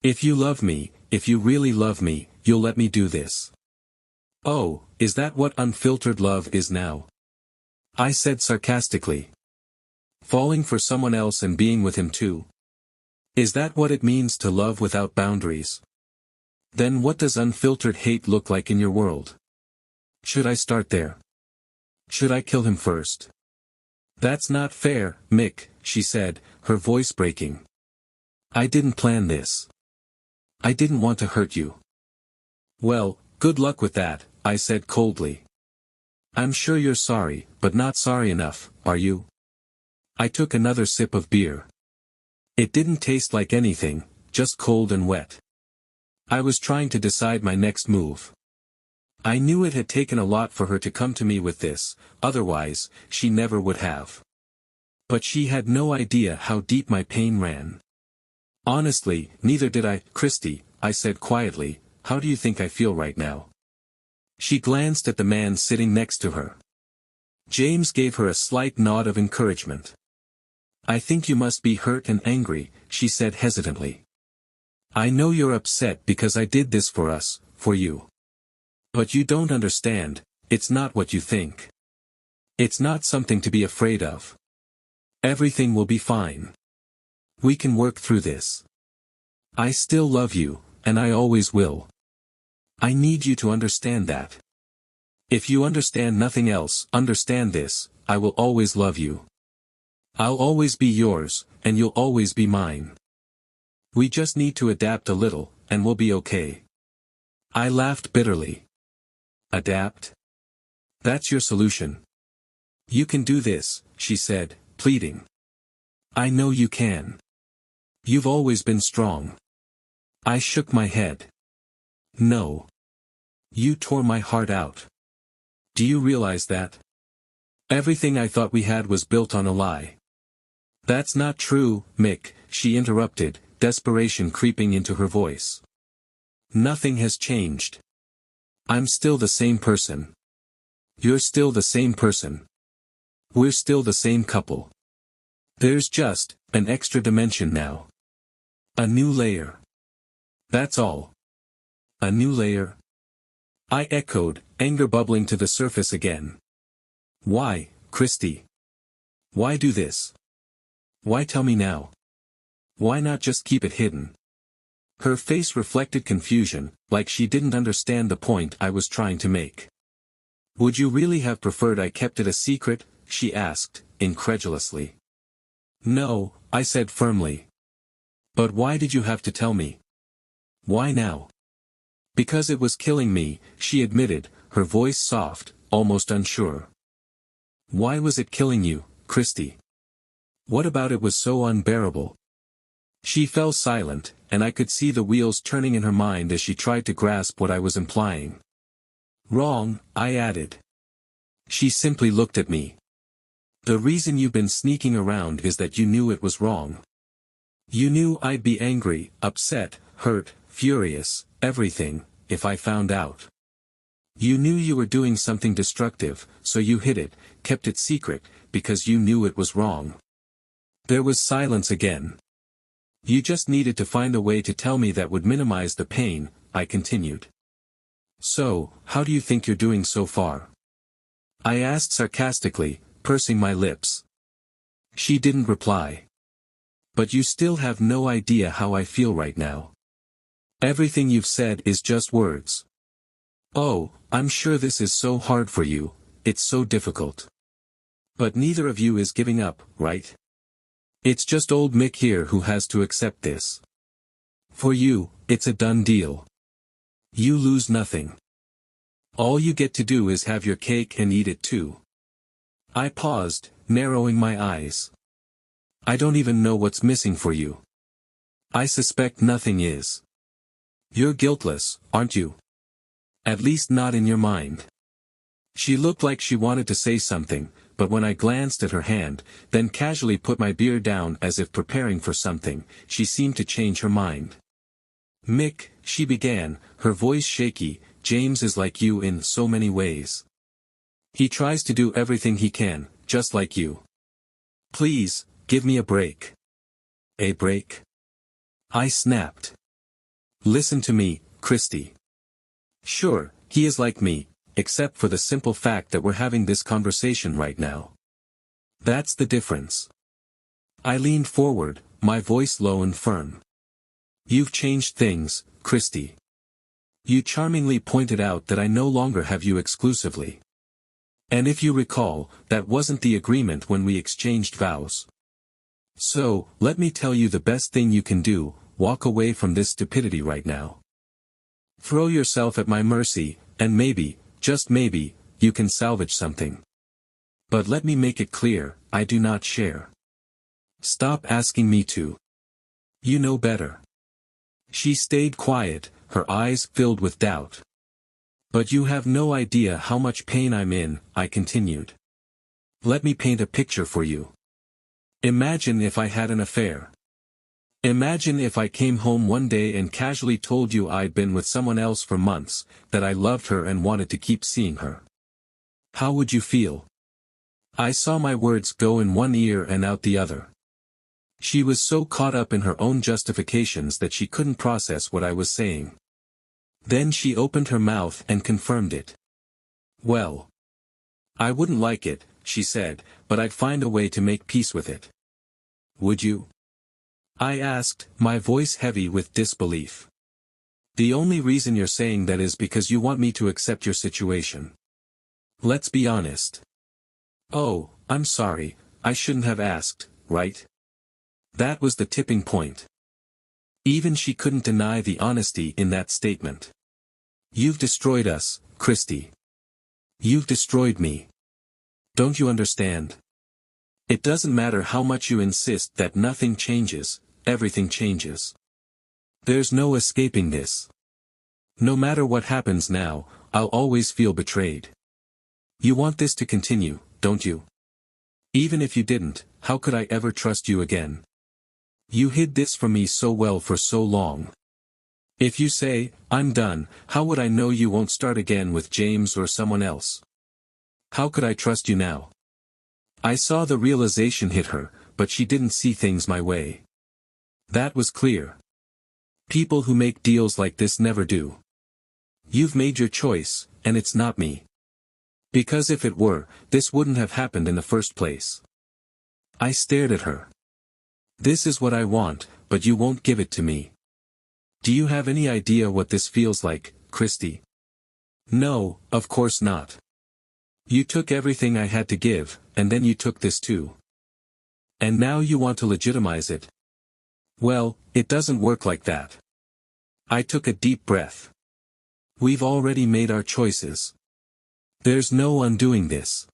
If you love me, if you really love me, you'll let me do this." "Oh, is that what unfiltered love is now?" I said sarcastically. "Falling for someone else and being with him too? Is that what it means to love without boundaries? Then what does unfiltered hate look like in your world? Should I start there? Should I kill him first?" "That's not fair, Mick," she said, her voice breaking. "I didn't plan this. I didn't want to hurt you." "Well, good luck with that," I said coldly. "I'm sure you're sorry, but not sorry enough, are you?" I took another sip of beer. It didn't taste like anything, just cold and wet. I was trying to decide my next move. I knew it had taken a lot for her to come to me with this, otherwise, she never would have. But she had no idea how deep my pain ran. "Honestly, neither did I, Christy," I said quietly. "How do you think I feel right now?" She glanced at the man sitting next to her. James gave her a slight nod of encouragement. "I think you must be hurt and angry," she said hesitantly. "I know you're upset because I did this for us, for you. But you don't understand, it's not what you think. It's not something to be afraid of. Everything will be fine. We can work through this. I still love you, and I always will. I need you to understand that. If you understand nothing else, understand this: I will always love you. I'll always be yours, and you'll always be mine. We just need to adapt a little, and we'll be okay. I laughed bitterly. Adapt? That's your solution. You can do this, she said, pleading. I know you can. You've always been strong. I shook my head. No. You tore my heart out. Do you realize that? Everything I thought we had was built on a lie. That's not true, Mick, she interrupted, desperation creeping into her voice. Nothing has changed. I'm still the same person. You're still the same person. We're still the same couple. There's just an extra dimension now. A new layer. That's all. A new layer? I echoed, anger bubbling to the surface again. Why, Christy? Why do this? Why tell me now? Why not just keep it hidden? Her face reflected confusion, like she didn't understand the point I was trying to make. Would you really have preferred I kept it a secret? She asked, incredulously. No, I said firmly. But why did you have to tell me? Why now? Because it was killing me, she admitted, her voice soft, almost unsure. Why was it killing you, Christy? What about it was so unbearable? She fell silent, and I could see the wheels turning in her mind as she tried to grasp what I was implying. Wrong, I added. She simply looked at me. The reason you've been sneaking around is that you knew it was wrong. You knew I'd be angry, upset, hurt, furious, everything, if I found out. You knew you were doing something destructive, so you hid it, kept it secret, because you knew it was wrong. There was silence again. You just needed to find a way to tell me that would minimize the pain, I continued. So, how do you think you're doing so far? I asked sarcastically, pursing my lips. She didn't reply. But you still have no idea how I feel right now. Everything you've said is just words. Oh, I'm sure this is so hard for you, it's so difficult. But neither of you is giving up, right? It's just old Mick here who has to accept this. For you, it's a done deal. You lose nothing. All you get to do is have your cake and eat it too. I paused, narrowing my eyes. I don't even know what's missing for you. I suspect nothing is. You're guiltless, aren't you? At least not in your mind. She looked like she wanted to say something, but when I glanced at her hand, then casually put my beer down as if preparing for something, she seemed to change her mind. Mick, she began, her voice shaky, James is like you in so many ways. He tries to do everything he can, just like you. Please, give me a break. A break? I snapped. Listen to me, Christy. Sure, he is like me, except for the simple fact that we're having this conversation right now. That's the difference. I leaned forward, my voice low and firm. You've changed things, Christy. You charmingly pointed out that I no longer have you exclusively. And if you recall, that wasn't the agreement when we exchanged vows. So, let me tell you the best thing you can do, walk away from this stupidity right now. Throw yourself at my mercy, and maybe, just maybe, you can salvage something. But let me make it clear, I do not share. Stop asking me to. You know better. She stayed quiet, her eyes filled with doubt. But you have no idea how much pain I'm in, I continued. Let me paint a picture for you. Imagine if I had an affair. Imagine if I came home one day and casually told you I'd been with someone else for months, that I loved her and wanted to keep seeing her. How would you feel? I saw my words go in one ear and out the other. She was so caught up in her own justifications that she couldn't process what I was saying. Then she opened her mouth and confirmed it. Well, I wouldn't like it, she said, but I'd find a way to make peace with it. Would you? I asked, my voice heavy with disbelief. The only reason you're saying that is because you want me to accept your situation. Let's be honest. Oh, I'm sorry, I shouldn't have asked, right? That was the tipping point. Even she couldn't deny the honesty in that statement. You've destroyed us, Christy. You've destroyed me. Don't you understand? It doesn't matter how much you insist that nothing changes, everything changes. There's no escaping this. No matter what happens now, I'll always feel betrayed. You want this to continue, don't you? Even if you didn't, how could I ever trust you again? You hid this from me so well for so long. If you say, I'm done, how would I know you won't start again with James or someone else? How could I trust you now? I saw the realization hit her, but she didn't see things my way. That was clear. People who make deals like this never do. You've made your choice, and it's not me. Because if it were, this wouldn't have happened in the first place. I stared at her. This is what I want, but you won't give it to me. Do you have any idea what this feels like, Christy? No, of course not. You took everything I had to give, and then you took this too. And now you want to legitimize it. Well, it doesn't work like that. I took a deep breath. We've already made our choices. There's no undoing this.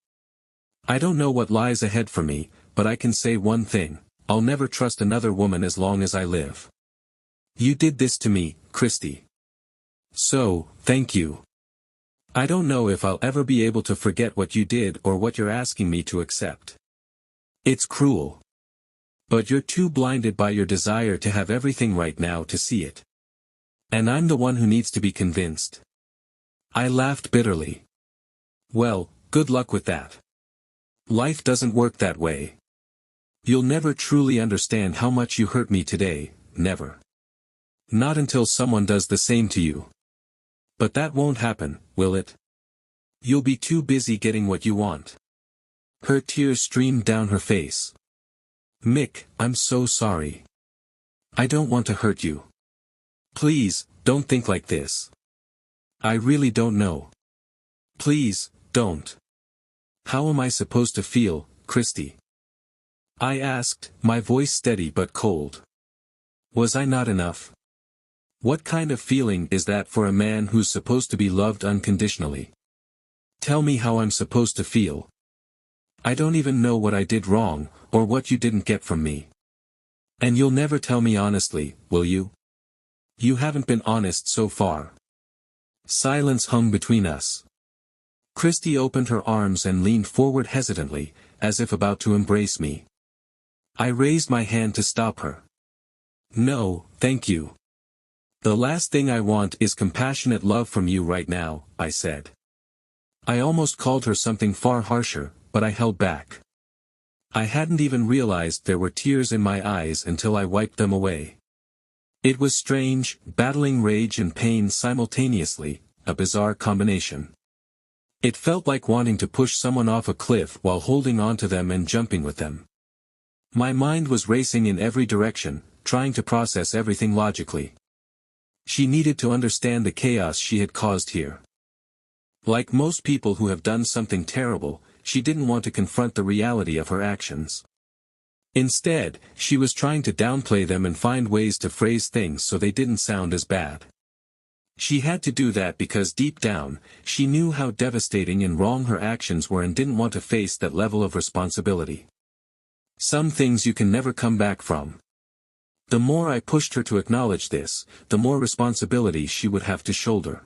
I don't know what lies ahead for me, but I can say one thing. I'll never trust another woman as long as I live. You did this to me, Christy. So, thank you. I don't know if I'll ever be able to forget what you did or what you're asking me to accept. It's cruel. But you're too blinded by your desire to have everything right now to see it. And I'm the one who needs to be convinced. I laughed bitterly. Well, good luck with that. Life doesn't work that way. You'll never truly understand how much you hurt me today, never. Not until someone does the same to you. But that won't happen, will it? You'll be too busy getting what you want. Her tears streamed down her face. Mick, I'm so sorry. I don't want to hurt you. Please, don't think like this. I really don't know. Please, don't. How am I supposed to feel, Christy? I asked, my voice steady but cold. Was I not enough? What kind of feeling is that for a man who's supposed to be loved unconditionally? Tell me how I'm supposed to feel. I don't even know what I did wrong, or what you didn't get from me. And you'll never tell me honestly, will you? You haven't been honest so far. Silence hung between us. Christy opened her arms and leaned forward hesitantly, as if about to embrace me. I raised my hand to stop her. No, thank you. The last thing I want is compassionate love from you right now, I said. I almost called her something far harsher, but I held back. I hadn't even realized there were tears in my eyes until I wiped them away. It was strange, battling rage and pain simultaneously, a bizarre combination. It felt like wanting to push someone off a cliff while holding on to them and jumping with them. My mind was racing in every direction, trying to process everything logically. She needed to understand the chaos she had caused here. Like most people who have done something terrible, she didn't want to confront the reality of her actions. Instead, she was trying to downplay them and find ways to phrase things so they didn't sound as bad. She had to do that because deep down, she knew how devastating and wrong her actions were and didn't want to face that level of responsibility. Some things you can never come back from. The more I pushed her to acknowledge this, the more responsibility she would have to shoulder.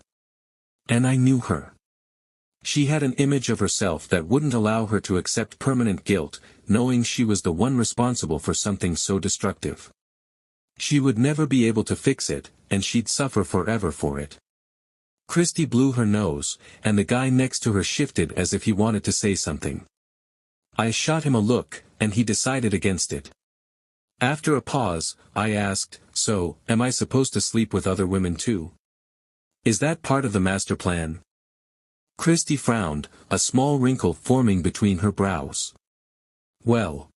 And I knew her. She had an image of herself that wouldn't allow her to accept permanent guilt, knowing she was the one responsible for something so destructive. She would never be able to fix it, and she'd suffer forever for it. Christy blew her nose, and the guy next to her shifted as if he wanted to say something. I shot him a look, and he decided against it. After a pause, I asked, so, am I supposed to sleep with other women too? Is that part of the master plan? Christy frowned, a small wrinkle forming between her brows. Well,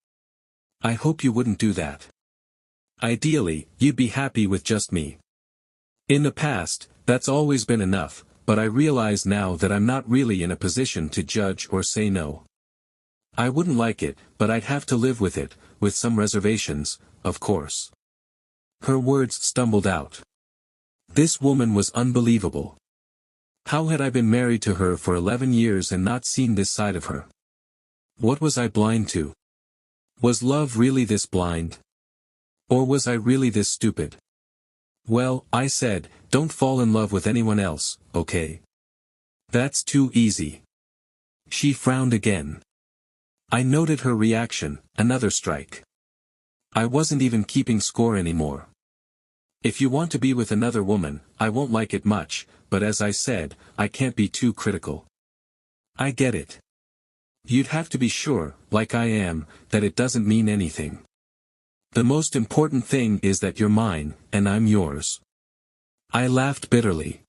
I hope you wouldn't do that. Ideally, you'd be happy with just me. In the past, that's always been enough, but I realize now that I'm not really in a position to judge or say no. I wouldn't like it, but I'd have to live with it, with some reservations, of course. Her words stumbled out. This woman was unbelievable. How had I been married to her for 11 years and not seen this side of her? What was I blind to? Was love really this blind? Or was I really this stupid? Well, I said, don't fall in love with anyone else, okay? That's too easy. She frowned again. I noted her reaction, another strike. I wasn't even keeping score anymore. If you want to be with another woman, I won't like it much, but as I said, I can't be too critical. I get it. You'd have to be sure, like I am, that it doesn't mean anything. The most important thing is that you're mine, and I'm yours. I laughed bitterly.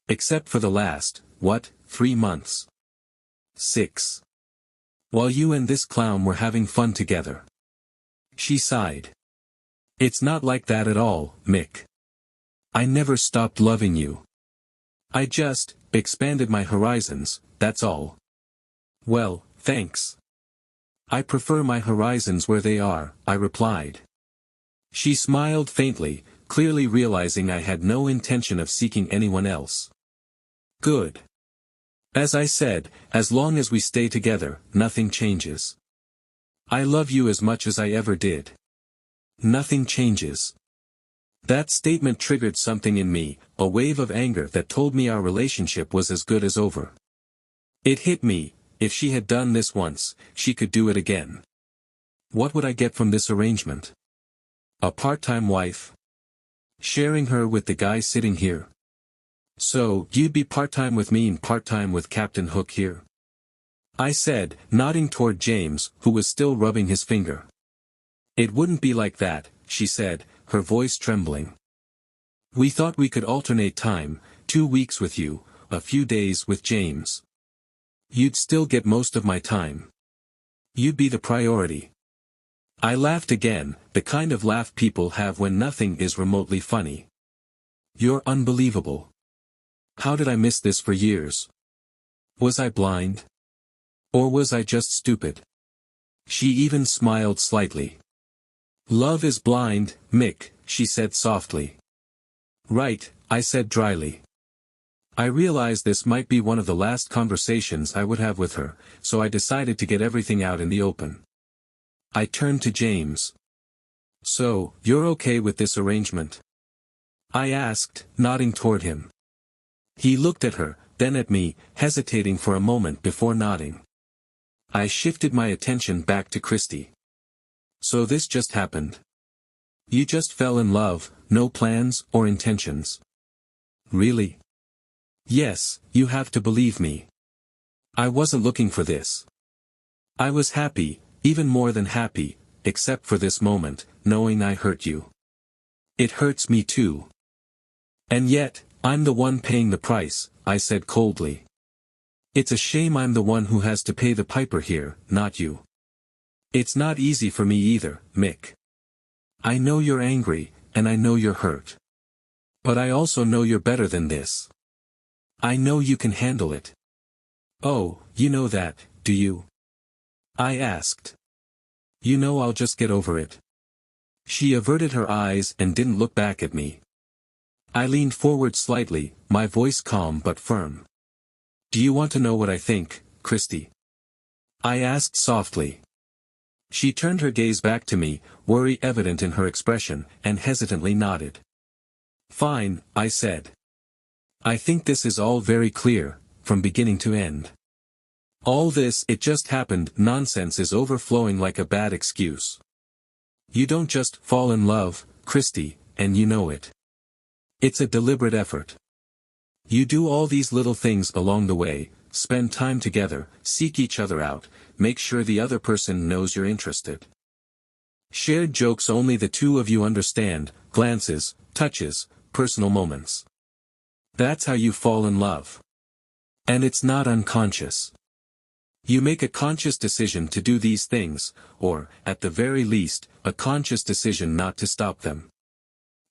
Except for the last, 3 months? 6. While you and this clown were having fun together. She sighed. It's not like that at all, Mick. I never stopped loving you. I just expanded my horizons, that's all. Well, thanks. I prefer my horizons where they are, I replied. She smiled faintly, clearly realizing I had no intention of seeking anyone else. Good. As I said, as long as we stay together, nothing changes. I love you as much as I ever did. Nothing changes. That statement triggered something in me, a wave of anger that told me our relationship was as good as over. It hit me, if she had done this once, she could do it again. What would I get from this arrangement? A part-time wife? Sharing her with the guy sitting here? So, you'd be part-time with me and part-time with Captain Hook here? I said, nodding toward James, who was still rubbing his finger. It wouldn't be like that, she said, her voice trembling. We thought we could alternate time, 2 weeks with you, a few days with James. You'd still get most of my time. You'd be the priority. I laughed again, the kind of laugh people have when nothing is remotely funny. You're unbelievable. How did I miss this for years? Was I blind? Or was I just stupid? She even smiled slightly. Love is blind, Mick, she said softly. Right, I said dryly. I realized this might be one of the last conversations I would have with her, so I decided to get everything out in the open. I turned to James. So, you're okay with this arrangement? I asked, nodding toward him. He looked at her, then at me, hesitating for a moment before nodding. I shifted my attention back to Christy. So this just happened. You just fell in love, no plans or intentions. Really? Yes, you have to believe me. I wasn't looking for this. I was happy, even more than happy, except for this moment, knowing I hurt you. It hurts me too. And yet, I'm the one paying the price, I said coldly. It's a shame I'm the one who has to pay the piper here, not you. It's not easy for me either, Mick. I know you're angry, and I know you're hurt. But I also know you're better than this. I know you can handle it. Oh, you know that, do you? I asked. You know I'll just get over it. She averted her eyes and didn't look back at me. I leaned forward slightly, my voice calm but firm. Do you want to know what I think, Christy? I asked softly. She turned her gaze back to me, worry evident in her expression, and hesitantly nodded. Fine, I said. I think this is all very clear, from beginning to end. All this "it just happened" nonsense is overflowing like a bad excuse. You don't just fall in love, Christy, and you know it. It's a deliberate effort. You do all these little things along the way, spend time together, seek each other out, make sure the other person knows you're interested. Shared jokes only the two of you understand, glances, touches, personal moments. That's how you fall in love. And it's not unconscious. You make a conscious decision to do these things, or, at the very least, a conscious decision not to stop them.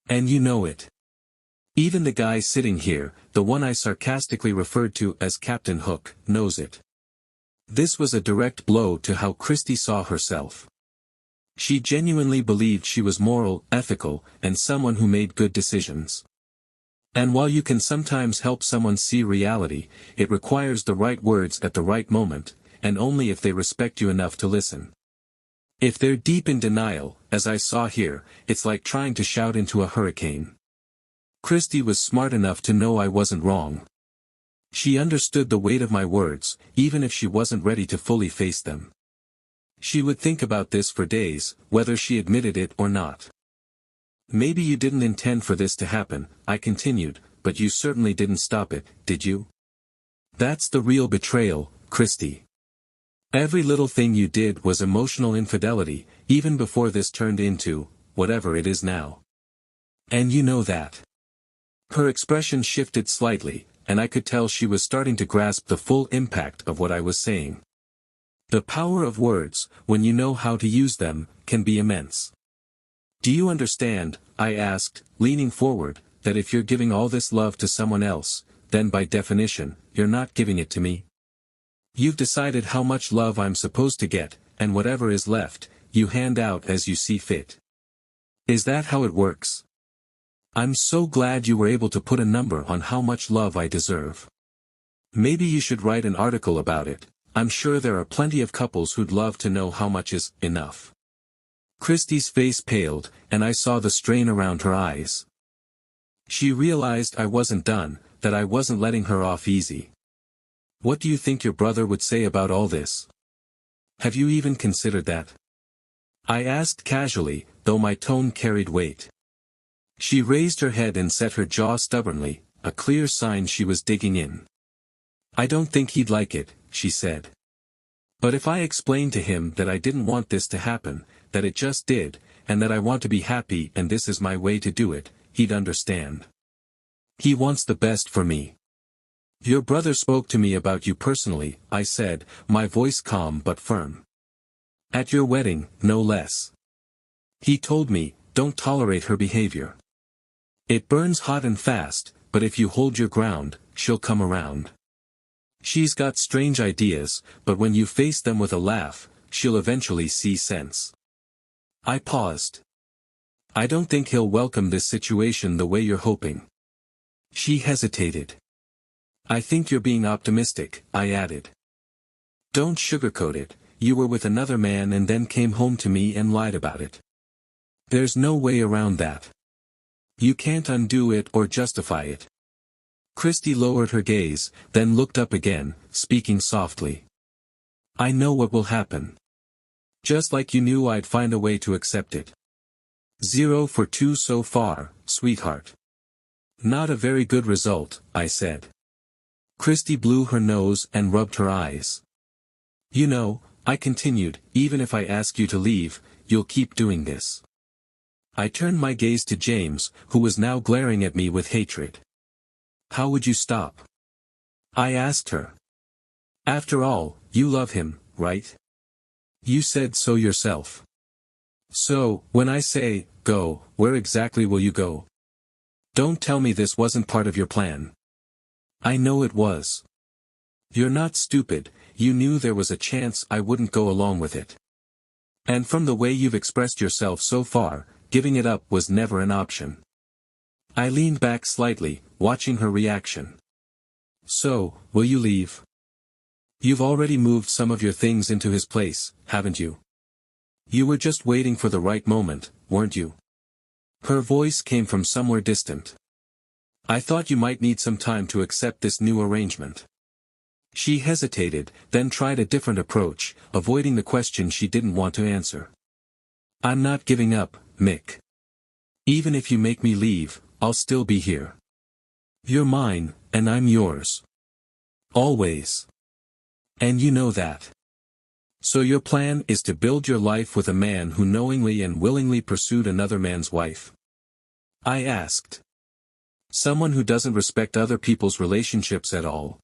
And you know it. Even the guy sitting here, the one I sarcastically referred to as Captain Hook, knows it. This was a direct blow to how Christy saw herself. She genuinely believed she was moral, ethical, and someone who made good decisions. And while you can sometimes help someone see reality, it requires the right words at the right moment, and only if they respect you enough to listen. If they're deep in denial, as I saw here, it's like trying to shout into a hurricane. Christy was smart enough to know I wasn't wrong. She understood the weight of my words, even if she wasn't ready to fully face them. She would think about this for days, whether she admitted it or not. Maybe you didn't intend for this to happen, I continued, but you certainly didn't stop it, did you? That's the real betrayal, Christy. Every little thing you did was emotional infidelity, even before this turned into, whatever it is now. And you know that. Her expression shifted slightly, and I could tell she was starting to grasp the full impact of what I was saying. The power of words, when you know how to use them, can be immense. Do you understand, I asked, leaning forward, that if you're giving all this love to someone else, then by definition, you're not giving it to me? You've decided how much love I'm supposed to get, and whatever is left, you hand out as you see fit. Is that how it works? I'm so glad you were able to put a number on how much love I deserve. Maybe you should write an article about it. I'm sure there are plenty of couples who'd love to know how much is enough. Christy's face paled, and I saw the strain around her eyes. She realized I wasn't done, that I wasn't letting her off easy. What do you think your brother would say about all this? Have you even considered that? I asked casually, though my tone carried weight. She raised her head and set her jaw stubbornly, a clear sign she was digging in. I don't think he'd like it, she said. But if I explained to him that I didn't want this to happen, that it just did, and that I want to be happy and this is my way to do it, he'd understand. He wants the best for me. Your brother spoke to me about you personally, I said, my voice calm but firm. At your wedding, no less. He told me, don't tolerate her behavior. It burns hot and fast, but if you hold your ground, she'll come around. She's got strange ideas, but when you face them with a laugh, she'll eventually see sense. I paused. I don't think he'll welcome this situation the way you're hoping. She hesitated. I think you're being optimistic, I added. Don't sugarcoat it, you were with another man and then came home to me and lied about it. There's no way around that. You can't undo it or justify it. Christy lowered her gaze, then looked up again, speaking softly. I know what will happen. Just like you knew I'd find a way to accept it. 0 for 2 so far, sweetheart. Not a very good result, I said. Christy blew her nose and rubbed her eyes. You know, I continued, even if I ask you to leave, you'll keep doing this. I turned my gaze to James, who was now glaring at me with hatred. How would you stop? I asked her. After all, you love him, right? You said so yourself. So, when I say, go, where exactly will you go? Don't tell me this wasn't part of your plan. I know it was. You're not stupid, you knew there was a chance I wouldn't go along with it. And from the way you've expressed yourself so far, giving it up was never an option. I leaned back slightly, watching her reaction. So, will you leave? You've already moved some of your things into his place, haven't you? You were just waiting for the right moment, weren't you? Her voice came from somewhere distant. I thought you might need some time to accept this new arrangement. She hesitated, then tried a different approach, avoiding the question she didn't want to answer. I'm not giving up, Mick. Even if you make me leave, I'll still be here. You're mine, and I'm yours. Always. And you know that. So your plan is to build your life with a man who knowingly and willingly pursued another man's wife? I asked. Someone who doesn't respect other people's relationships at all.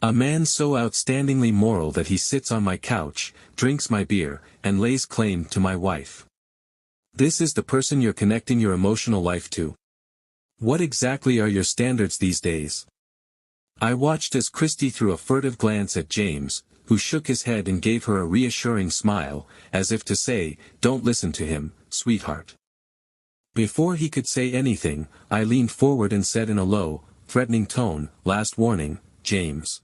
A man so outstandingly moral that he sits on my couch, drinks my beer, and lays claim to my wife. This is the person you're connecting your emotional life to. What exactly are your standards these days? I watched as Christy threw a furtive glance at James, who shook his head and gave her a reassuring smile, as if to say, "Don't listen to him, sweetheart." Before he could say anything, I leaned forward and said in a low, threatening tone, "Last warning, James.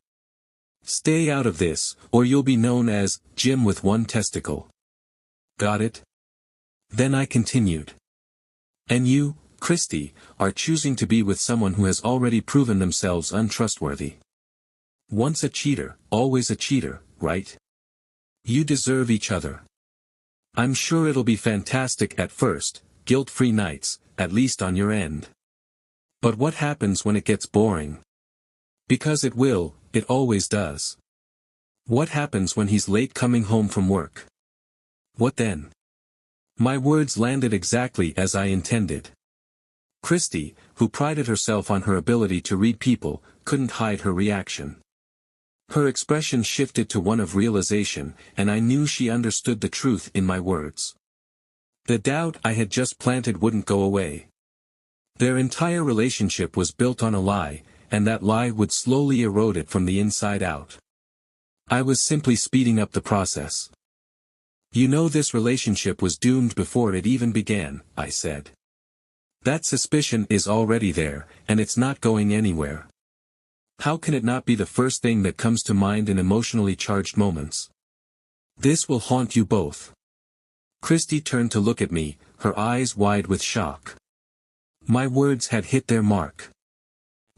Stay out of this, or you'll be known as Jim with one testicle. Got it?" Then I continued. "And you, Christy, are choosing to be with someone who has already proven themselves untrustworthy. Once a cheater, always a cheater, right? You deserve each other. I'm sure it'll be fantastic at first, guilt-free nights, at least on your end. But what happens when it gets boring? Because it will, it always does. What happens when he's late coming home from work? What then?" My words landed exactly as I intended. Christy, who prided herself on her ability to read people, couldn't hide her reaction. Her expression shifted to one of realization, and I knew she understood the truth in my words. The doubt I had just planted wouldn't go away. Their entire relationship was built on a lie, and that lie would slowly erode it from the inside out. I was simply speeding up the process. "You know this relationship was doomed before it even began," I said. "That suspicion is already there, and it's not going anywhere. How can it not be the first thing that comes to mind in emotionally charged moments? This will haunt you both." Christy turned to look at me, her eyes wide with shock. My words had hit their mark.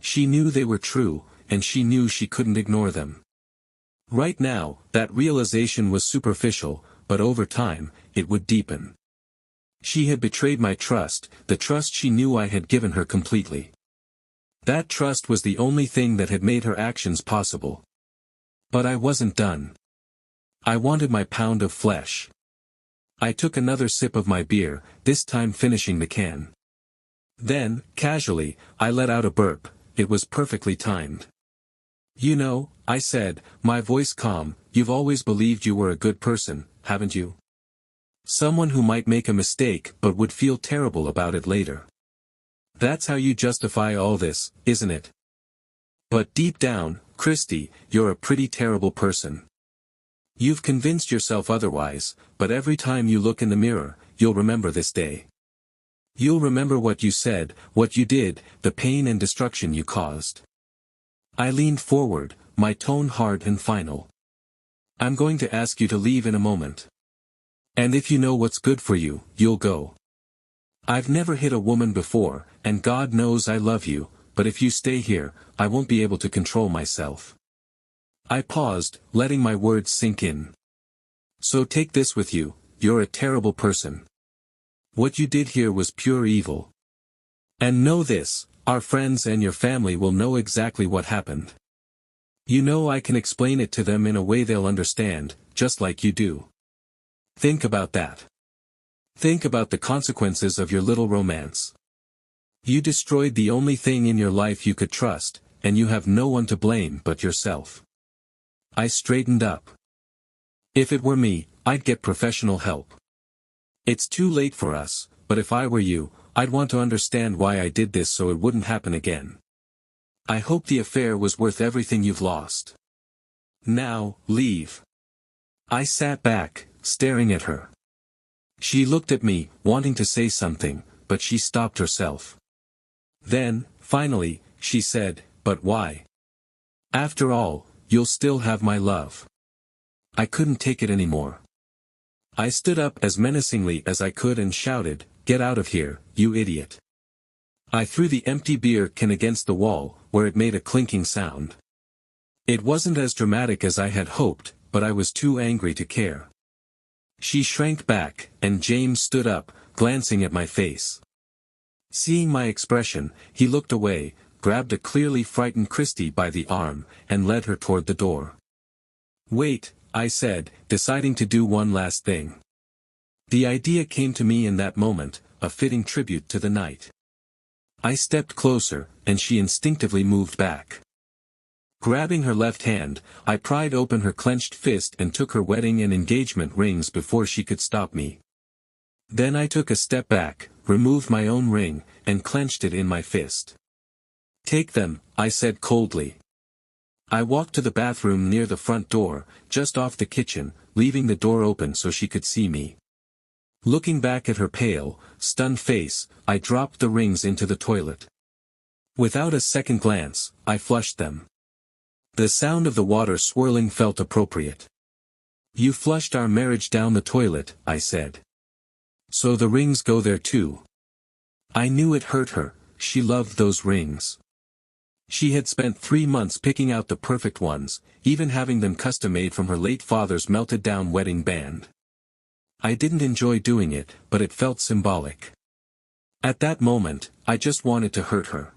She knew they were true, and she knew she couldn't ignore them. Right now, that realization was superficial, but over time, it would deepen. She had betrayed my trust, the trust she knew I had given her completely. That trust was the only thing that had made her actions possible. But I wasn't done. I wanted my pound of flesh. I took another sip of my beer, this time finishing the can. Then, casually, I let out a burp. It was perfectly timed. "You know," I said, my voice calm, "you've always believed you were a good person, haven't you? Someone who might make a mistake but would feel terrible about it later. That's how you justify all this, isn't it? But deep down, Christy, you're a pretty terrible person. You've convinced yourself otherwise, but every time you look in the mirror, you'll remember this day. You'll remember what you said, what you did, the pain and destruction you caused." I leaned forward, my tone hard and final. "I'm going to ask you to leave in a moment. And if you know what's good for you, you'll go. I've never hit a woman before, and God knows I love you, but if you stay here, I won't be able to control myself." I paused, letting my words sink in. "So take this with you, you're a terrible person. What you did here was pure evil. And know this, our friends and your family will know exactly what happened. You know I can explain it to them in a way they'll understand, just like you do. Think about that. Think about the consequences of your little romance. You destroyed the only thing in your life you could trust, and you have no one to blame but yourself." I straightened up. "If it were me, I'd get professional help. It's too late for us, but if I were you, I'd want to understand why I did this so it wouldn't happen again. I hope the affair was worth everything you've lost. Now, leave." I sat back, staring at her. She looked at me, wanting to say something, but she stopped herself. Then, finally, she said, "But why? After all, you'll still have my love." I couldn't take it anymore. I stood up as menacingly as I could and shouted, "Get out of here, you idiot." I threw the empty beer can against the wall, where it made a clinking sound. It wasn't as dramatic as I had hoped, but I was too angry to care. She shrank back, and James stood up, glancing at my face. Seeing my expression, he looked away, grabbed a clearly frightened Christy by the arm, and led her toward the door. "Wait," I said, deciding to do one last thing. The idea came to me in that moment, a fitting tribute to the night. I stepped closer, and she instinctively moved back. Grabbing her left hand, I pried open her clenched fist and took her wedding and engagement rings before she could stop me. Then I took a step back, removed my own ring, and clenched it in my fist. "Take them," I said coldly. I walked to the bathroom near the front door, just off the kitchen, leaving the door open so she could see me. Looking back at her pale, stunned face, I dropped the rings into the toilet. Without a second glance, I flushed them. The sound of the water swirling felt appropriate. "You flushed our marriage down the toilet," I said. "So the rings go there too." I knew it hurt her. She loved those rings. She had spent 3 months picking out the perfect ones, even having them custom-made from her late father's melted-down wedding band. I didn't enjoy doing it, but it felt symbolic. At that moment, I just wanted to hurt her.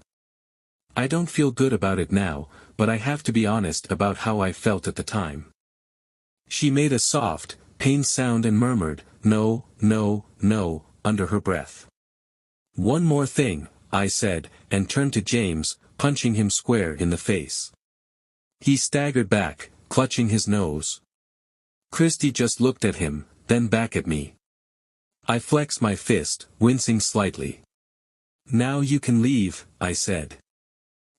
I don't feel good about it now, but I have to be honest about how I felt at the time. She made a soft, pained sound and murmured, "No, no, no," under her breath. "One more thing," I said, and turned to James, punching him square in the face. He staggered back, clutching his nose. Christy just looked at him, then back at me. I flexed my fist, wincing slightly. "Now you can leave," I said.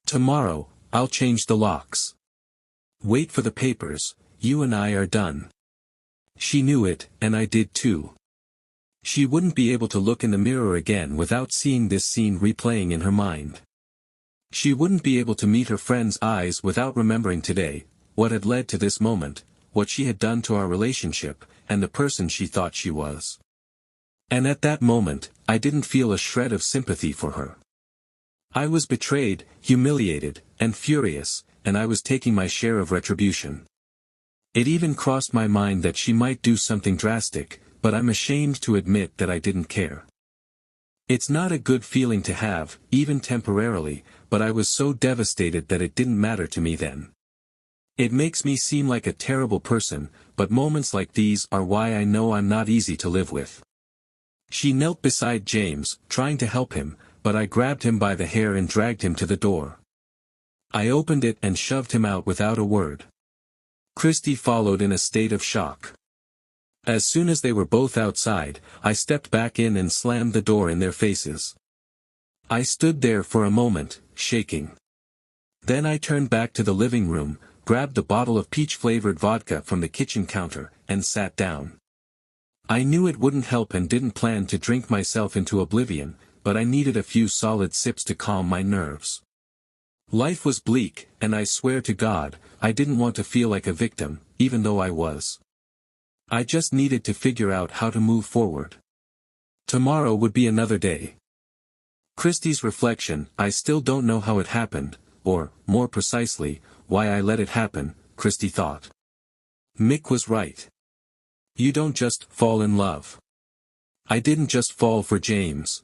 "Tomorrow, I'll change the locks. Wait for the papers, you and I are done." She knew it, and I did too. She wouldn't be able to look in the mirror again without seeing this scene replaying in her mind. She wouldn't be able to meet her friend's eyes without remembering today, what had led to this moment, what she had done to our relationship, and the person she thought she was. And at that moment, I didn't feel a shred of sympathy for her. I was betrayed, humiliated, and furious, and I was taking my share of retribution. It even crossed my mind that she might do something drastic, but I'm ashamed to admit that I didn't care. It's not a good feeling to have, even temporarily, but I was so devastated that it didn't matter to me then. It makes me seem like a terrible person, but moments like these are why I know I'm not easy to live with. She knelt beside James, trying to help him, but I grabbed him by the hair and dragged him to the door. I opened it and shoved him out without a word. Christy followed in a state of shock. As soon as they were both outside, I stepped back in and slammed the door in their faces. I stood there for a moment, shaking. Then I turned back to the living room, grabbed the bottle of peach-flavored vodka from the kitchen counter, and sat down. I knew it wouldn't help and didn't plan to drink myself into oblivion, but I needed a few solid sips to calm my nerves. Life was bleak, and I swear to God, I didn't want to feel like a victim, even though I was. I just needed to figure out how to move forward. Tomorrow would be another day. Christy's reflection, I still don't know how it happened, or, more precisely, why I let it happen, Christy thought. Mick was right. You don't just fall in love. I didn't just fall for James.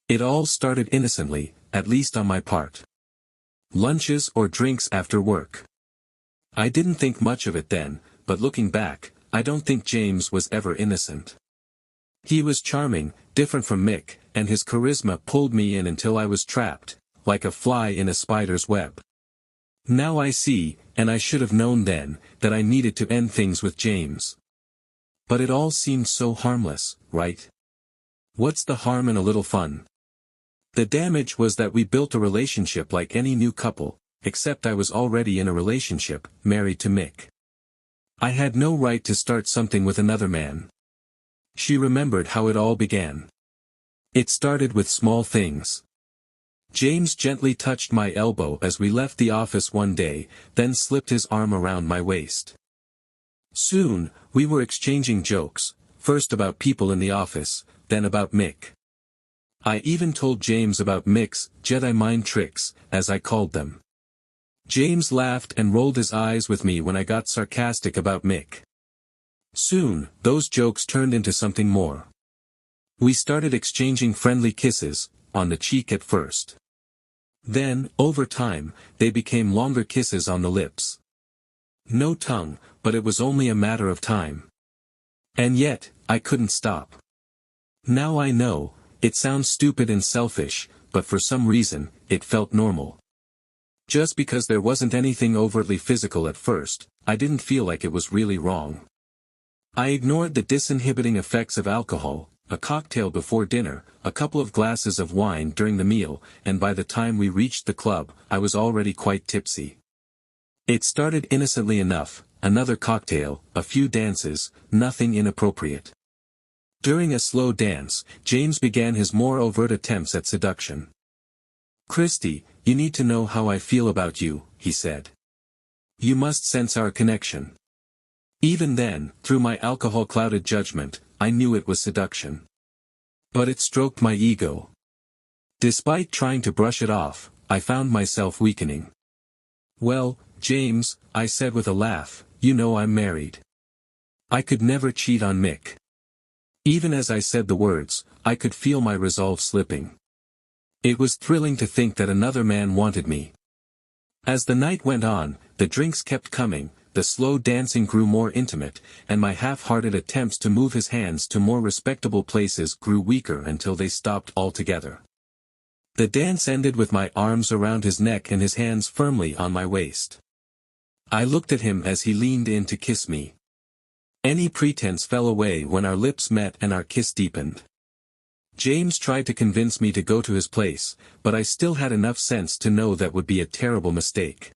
It all started innocently, at least on my part. Lunches or drinks after work. I didn't think much of it then, but looking back, I don't think James was ever innocent. He was charming, different from Mick, and his charisma pulled me in until I was trapped, like a fly in a spider's web. Now I see, and I should have known then, that I needed to end things with James. But it all seemed so harmless, right? What's the harm in a little fun? The damage was that we built a relationship like any new couple, except I was already in a relationship, married to Mick. I had no right to start something with another man. She remembered how it all began. It started with small things. James gently touched my elbow as we left the office one day, then slipped his arm around my waist. Soon, we were exchanging jokes, first about people in the office, then about Mick. I even told James about Mick's Jedi mind tricks, as I called them. James laughed and rolled his eyes with me when I got sarcastic about Mick. Soon, those jokes turned into something more. We started exchanging friendly kisses, on the cheek at first. Then, over time, they became longer kisses on the lips. No tongue, but it was only a matter of time. And yet, I couldn't stop. Now I know, it sounds stupid and selfish, but for some reason, it felt normal. Just because there wasn't anything overtly physical at first, I didn't feel like it was really wrong. I ignored the disinhibiting effects of alcohol, a cocktail before dinner, a couple of glasses of wine during the meal, and by the time we reached the club, I was already quite tipsy. It started innocently enough, another cocktail, a few dances, nothing inappropriate. During a slow dance, James began his more overt attempts at seduction. "Christy, you need to know how I feel about you," he said. "You must sense our connection." Even then, through my alcohol-clouded judgment, I knew it was seduction. But it stroked my ego. Despite trying to brush it off, I found myself weakening. "Well, James," I said with a laugh, "you know I'm married. I could never cheat on Mick." Even as I said the words, I could feel my resolve slipping. It was thrilling to think that another man wanted me. As the night went on, the drinks kept coming, the slow dancing grew more intimate, and my half-hearted attempts to move his hands to more respectable places grew weaker until they stopped altogether. The dance ended with my arms around his neck and his hands firmly on my waist. I looked at him as he leaned in to kiss me. Any pretense fell away when our lips met and our kiss deepened. James tried to convince me to go to his place, but I still had enough sense to know that would be a terrible mistake.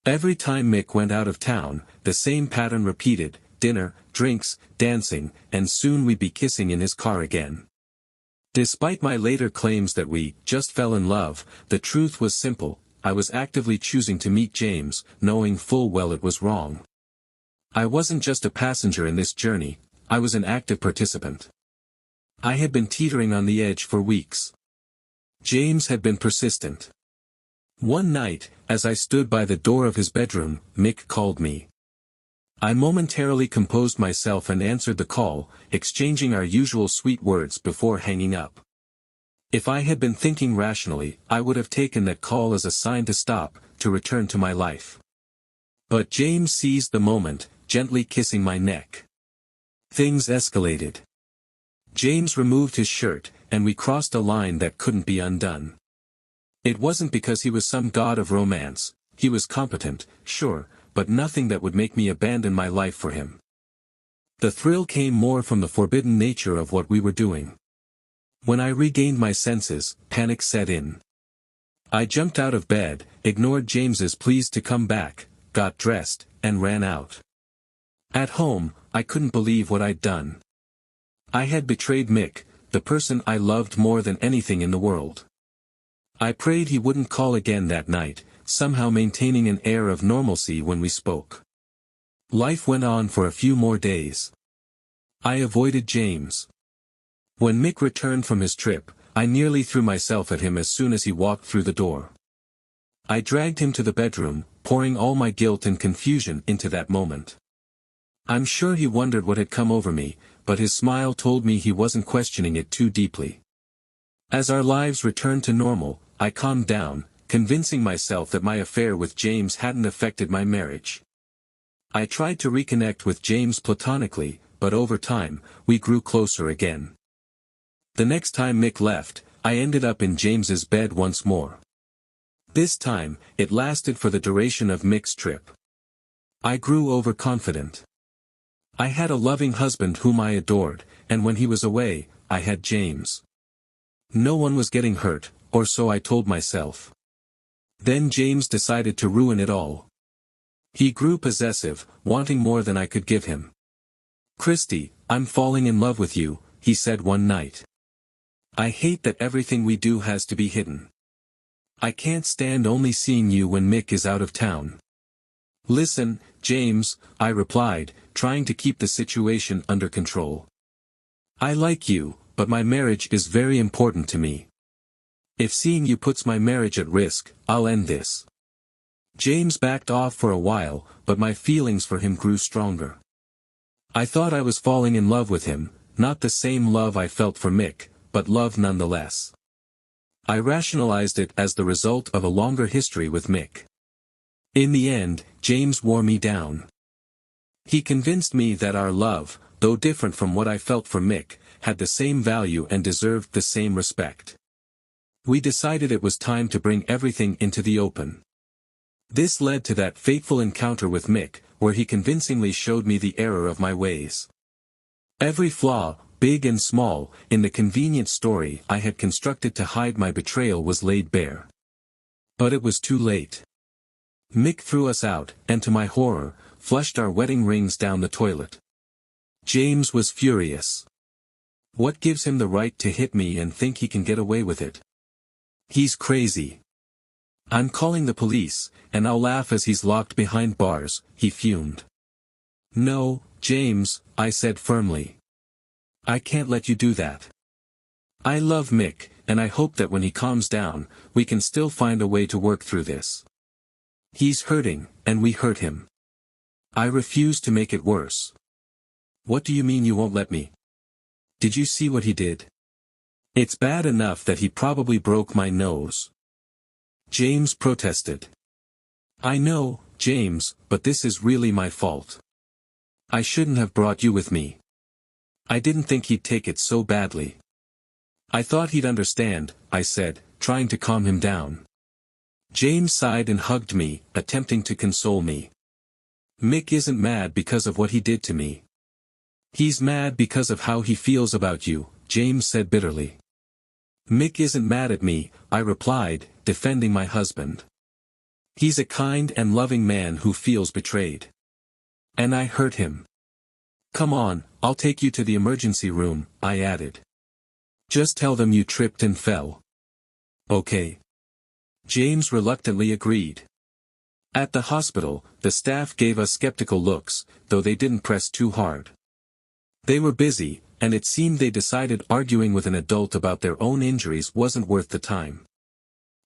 Every time Mick went out of town, the same pattern repeated: dinner, drinks, dancing, and soon we'd be kissing in his car again. Despite my later claims that we just fell in love, the truth was simple: I was actively choosing to meet James, knowing full well it was wrong. I wasn't just a passenger in this journey, I was an active participant. I had been teetering on the edge for weeks. James had been persistent. One night, as I stood by the door of his bedroom, Mick called me. I momentarily composed myself and answered the call, exchanging our usual sweet words before hanging up. If I had been thinking rationally, I would have taken that call as a sign to stop, to return to my life. But James seized the moment, gently kissing my neck. Things escalated. James removed his shirt, and we crossed a line that couldn't be undone. It wasn't because he was some god of romance. He was competent, sure, but nothing that would make me abandon my life for him. The thrill came more from the forbidden nature of what we were doing. When I regained my senses, panic set in. I jumped out of bed, ignored James's pleas to come back, got dressed, and ran out. At home, I couldn't believe what I'd done. I had betrayed Mick, the person I loved more than anything in the world. I prayed he wouldn't call again that night, somehow maintaining an air of normalcy when we spoke. Life went on for a few more days. I avoided James. When Mick returned from his trip, I nearly threw myself at him as soon as he walked through the door. I dragged him to the bedroom, pouring all my guilt and confusion into that moment. I'm sure he wondered what had come over me, but his smile told me he wasn't questioning it too deeply. As our lives returned to normal, I calmed down, convincing myself that my affair with James hadn't affected my marriage. I tried to reconnect with James platonically, but over time, we grew closer again. The next time Mick left, I ended up in James's bed once more. This time, it lasted for the duration of Mick's trip. I grew overconfident. I had a loving husband whom I adored, and when he was away, I had James. No one was getting hurt, or so I told myself. Then James decided to ruin it all. He grew possessive, wanting more than I could give him. "Christy, I'm falling in love with you," he said one night. "I hate that everything we do has to be hidden. I can't stand only seeing you when Mick is out of town." "Listen, James," I replied, trying to keep the situation under control. "I like you, but my marriage is very important to me. If seeing you puts my marriage at risk, I'll end this." James backed off for a while, but my feelings for him grew stronger. I thought I was falling in love with him, not the same love I felt for Mick, but love nonetheless. I rationalized it as the result of a longer history with Mick. In the end, James wore me down. He convinced me that our love, though different from what I felt for Mick, had the same value and deserved the same respect. We decided it was time to bring everything into the open. This led to that fateful encounter with Mick, where he convincingly showed me the error of my ways. Every flaw, big and small, in the convenient story I had constructed to hide my betrayal was laid bare. But it was too late. Mick threw us out, and to my horror, flushed our wedding rings down the toilet. James was furious. What gives him the right to hit me and think he can get away with it? He's crazy. I'm calling the police, and I'll laugh as he's locked behind bars, he fumed. No, James, I said firmly. I can't let you do that. I love Mick, and I hope that when he calms down, we can still find a way to work through this. He's hurting, and we hurt him. I refuse to make it worse. What do you mean you won't let me? Did you see what he did? It's bad enough that he probably broke my nose. James protested. I know, James, but this is really my fault. I shouldn't have brought you with me. I didn't think he'd take it so badly. I thought he'd understand, I said, trying to calm him down. James sighed and hugged me, attempting to console me. Mick isn't mad because of what he did to me. He's mad because of how he feels about you, James said bitterly. Mick isn't mad at me, I replied, defending my husband. He's a kind and loving man who feels betrayed. And I hurt him. Come on, I'll take you to the emergency room, I added. Just tell them you tripped and fell. Okay. James reluctantly agreed. At the hospital, the staff gave us skeptical looks, though they didn't press too hard. They were busy, and it seemed they decided arguing with an adult about their own injuries wasn't worth the time.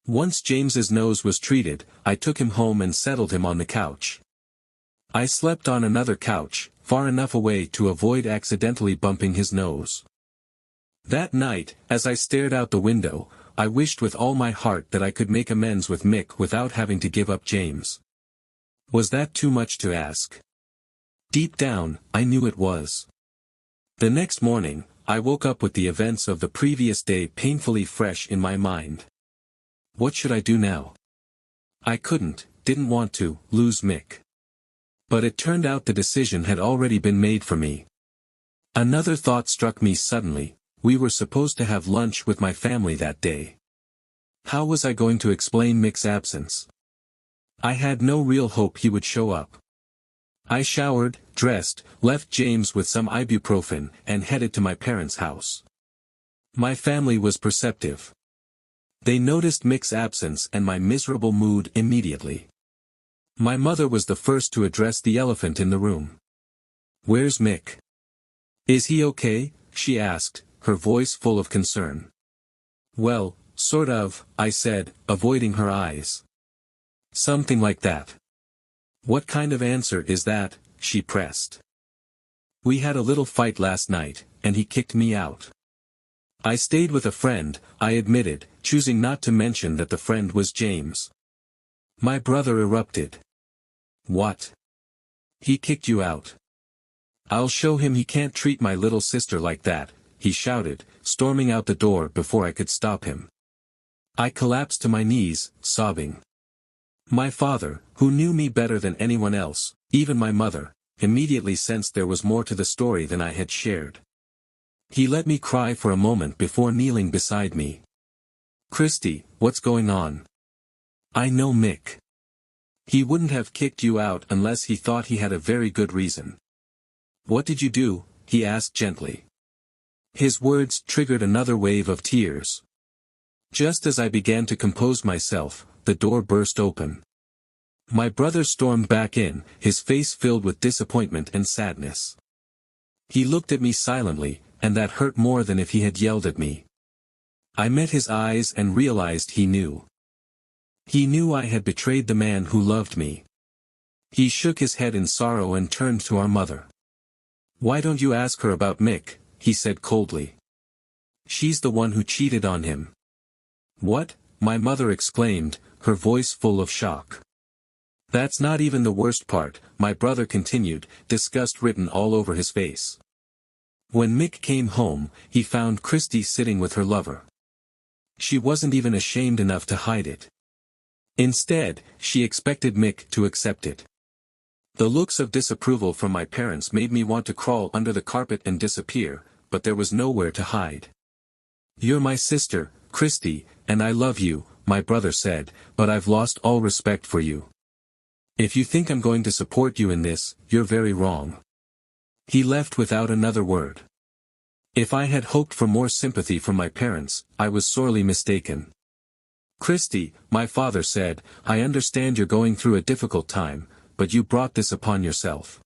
Once James's nose was treated, I took him home and settled him on the couch. I slept on another couch, far enough away to avoid accidentally bumping his nose. That night, as I stared out the window, I wished with all my heart that I could make amends with Mick without having to give up James. Was that too much to ask? Deep down, I knew it was. The next morning, I woke up with the events of the previous day painfully fresh in my mind. What should I do now? I didn't want to, lose Mick. But it turned out the decision had already been made for me. Another thought struck me suddenly. We were supposed to have lunch with my family that day. How was I going to explain Mick's absence? I had no real hope he would show up. I showered, dressed, left James with some ibuprofen, and headed to my parents' house. My family was perceptive. They noticed Mick's absence and my miserable mood immediately. My mother was the first to address the elephant in the room. Where's Mick? Is he okay? She asked, her voice full of concern. Well, sort of, I said, avoiding her eyes. Something like that. What kind of answer is that? She pressed. We had a little fight last night, and he kicked me out. I stayed with a friend, I admitted, choosing not to mention that the friend was James. My brother erupted. What? He kicked you out? I'll show him he can't treat my little sister like that, he shouted, storming out the door before I could stop him. I collapsed to my knees, sobbing. My father, who knew me better than anyone else, even my mother, immediately sensed there was more to the story than I had shared. He let me cry for a moment before kneeling beside me. Christy, what's going on? I know Mick. He wouldn't have kicked you out unless he thought he had a very good reason. What did you do? He asked gently. His words triggered another wave of tears. Just as I began to compose myself, the door burst open. My brother stormed back in, his face filled with disappointment and sadness. He looked at me silently, and that hurt more than if he had yelled at me. I met his eyes and realized he knew. He knew I had betrayed the man who loved me. He shook his head in sorrow and turned to our mother. Why don't you ask her about Mick? He said coldly. She's the one who cheated on him. What? My mother exclaimed, her voice full of shock. That's not even the worst part, my brother continued, disgust written all over his face. When Mick came home, he found Christy sitting with her lover. She wasn't even ashamed enough to hide it. Instead, she expected Mick to accept it. The looks of disapproval from my parents made me want to crawl under the carpet and disappear, but there was nowhere to hide. "You're my sister, Christy, and I love you," my brother said, "but I've lost all respect for you. If you think I'm going to support you in this, you're very wrong." He left without another word. If I had hoped for more sympathy from my parents, I was sorely mistaken. "Christy," my father said, "I understand you're going through a difficult time, but you brought this upon yourself.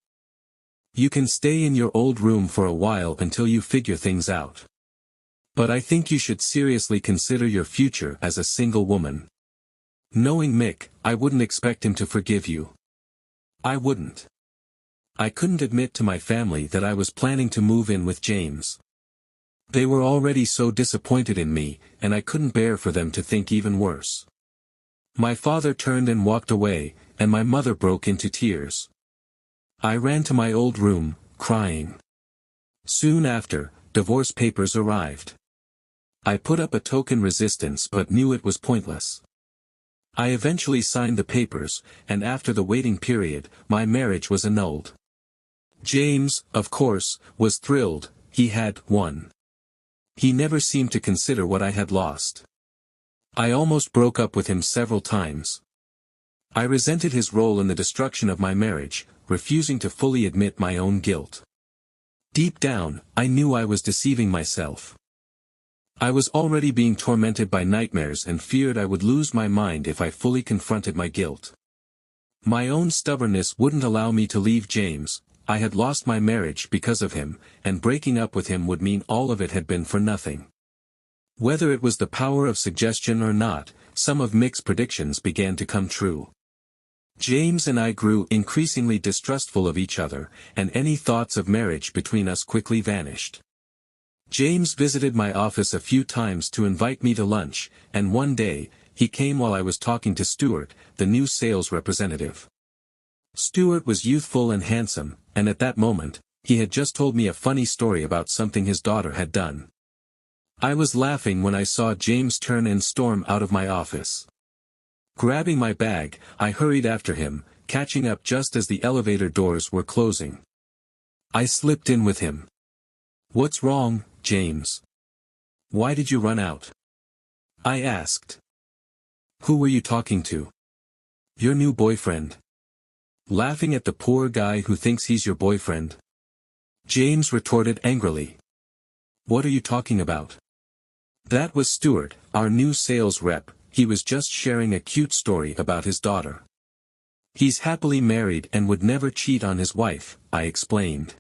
You can stay in your old room for a while until you figure things out. But I think you should seriously consider your future as a single woman. Knowing Mick, I wouldn't expect him to forgive you. I wouldn't. I couldn't admit to my family that I was planning to move in with James. They were already so disappointed in me, and I couldn't bear for them to think even worse." My father turned and walked away, and my mother broke into tears. I ran to my old room, crying. Soon after, divorce papers arrived. I put up a token resistance but knew it was pointless. I eventually signed the papers, and after the waiting period, my marriage was annulled. James, of course, was thrilled. He had won. He never seemed to consider what I had lost. I almost broke up with him several times. I resented his role in the destruction of my marriage, refusing to fully admit my own guilt. Deep down, I knew I was deceiving myself. I was already being tormented by nightmares and feared I would lose my mind if I fully confronted my guilt. My own stubbornness wouldn't allow me to leave James. I had lost my marriage because of him, and breaking up with him would mean all of it had been for nothing. Whether it was the power of suggestion or not, some of Mick's predictions began to come true. James and I grew increasingly distrustful of each other, and any thoughts of marriage between us quickly vanished. James visited my office a few times to invite me to lunch, and one day, he came while I was talking to Stuart, the new sales representative. Stuart was youthful and handsome, and at that moment, he had just told me a funny story about something his daughter had done. I was laughing when I saw James turn and storm out of my office. Grabbing my bag, I hurried after him, catching up just as the elevator doors were closing. I slipped in with him. "What's wrong, James? Why did you run out?" I asked. "Who were you talking to?" "Your new boyfriend." "Laughing at the poor guy who thinks he's your boyfriend?" James retorted angrily. "What are you talking about?" That was Stuart, our new sales rep. He was just sharing a cute story about his daughter. "He's happily married and would never cheat on his wife," I explained.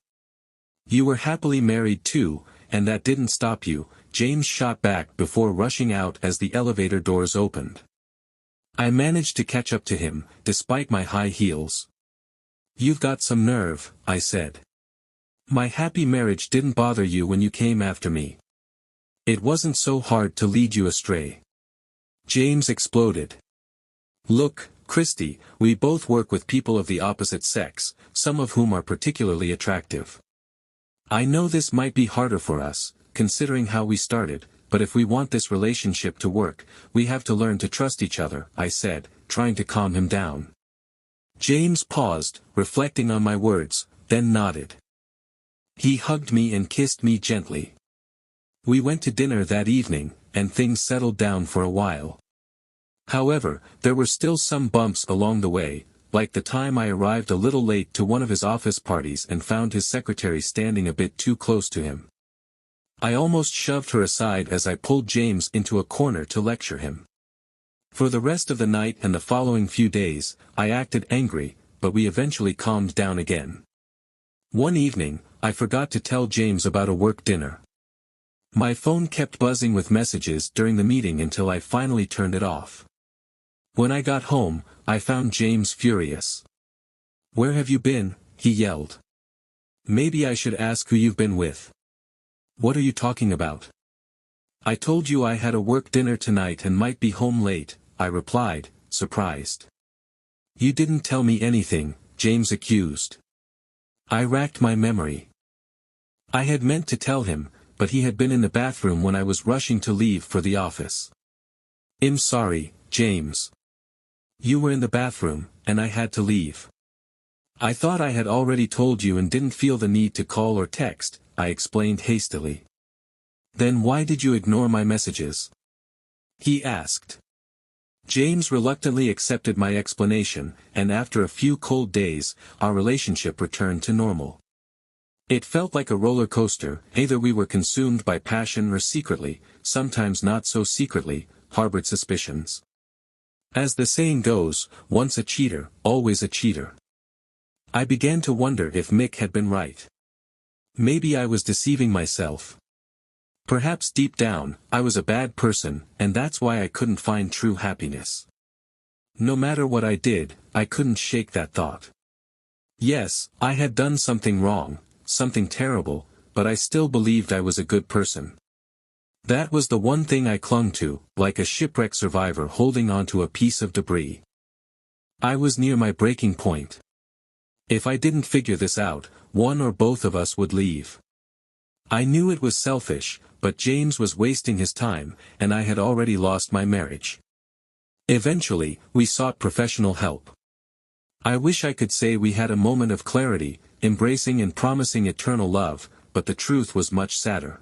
"You were happily married too, and that didn't stop you," James shot back before rushing out as the elevator doors opened. I managed to catch up to him, despite my high heels. "You've got some nerve," I said. "My happy marriage didn't bother you when you came after me. It wasn't so hard to lead you astray." James exploded. "Look, Christy, we both work with people of the opposite sex, some of whom are particularly attractive. I know this might be harder for us, considering how we started, but if we want this relationship to work, we have to learn to trust each other," I said, trying to calm him down. James paused, reflecting on my words, then nodded. He hugged me and kissed me gently. We went to dinner that evening, and things settled down for a while. However, there were still some bumps along the way, like the time I arrived a little late to one of his office parties and found his secretary standing a bit too close to him. I almost shoved her aside as I pulled James into a corner to lecture him. For the rest of the night and the following few days, I acted angry, but we eventually calmed down again. One evening, I forgot to tell James about a work dinner. My phone kept buzzing with messages during the meeting until I finally turned it off. When I got home, I found James furious. "Where have you been?" he yelled. "Maybe I should ask who you've been with." "What are you talking about?" "I told you I had a work dinner tonight and might be home late," I replied, surprised. "You didn't tell me anything," James accused. I racked my memory. I had meant to tell him, but he had been in the bathroom when I was rushing to leave for the office. "I'm sorry, James." You were in the bathroom, and I had to leave. I thought I had already told you and didn't feel the need to call or text, I explained hastily. Then why did you ignore my messages? He asked. James reluctantly accepted my explanation, and after a few cold days, our relationship returned to normal. It felt like a roller coaster, either we were consumed by passion or secretly, sometimes not so secretly, harbored suspicions. As the saying goes, once a cheater, always a cheater. I began to wonder if Mick had been right. Maybe I was deceiving myself. Perhaps deep down, I was a bad person, and that's why I couldn't find true happiness. No matter what I did, I couldn't shake that thought. Yes, I had done something wrong, something terrible, but I still believed I was a good person. That was the one thing I clung to, like a shipwreck survivor holding onto a piece of debris. I was near my breaking point. If I didn't figure this out, one or both of us would leave. I knew it was selfish, but James was wasting his time, and I had already lost my marriage. Eventually, we sought professional help. I wish I could say we had a moment of clarity, embracing and promising eternal love, but the truth was much sadder.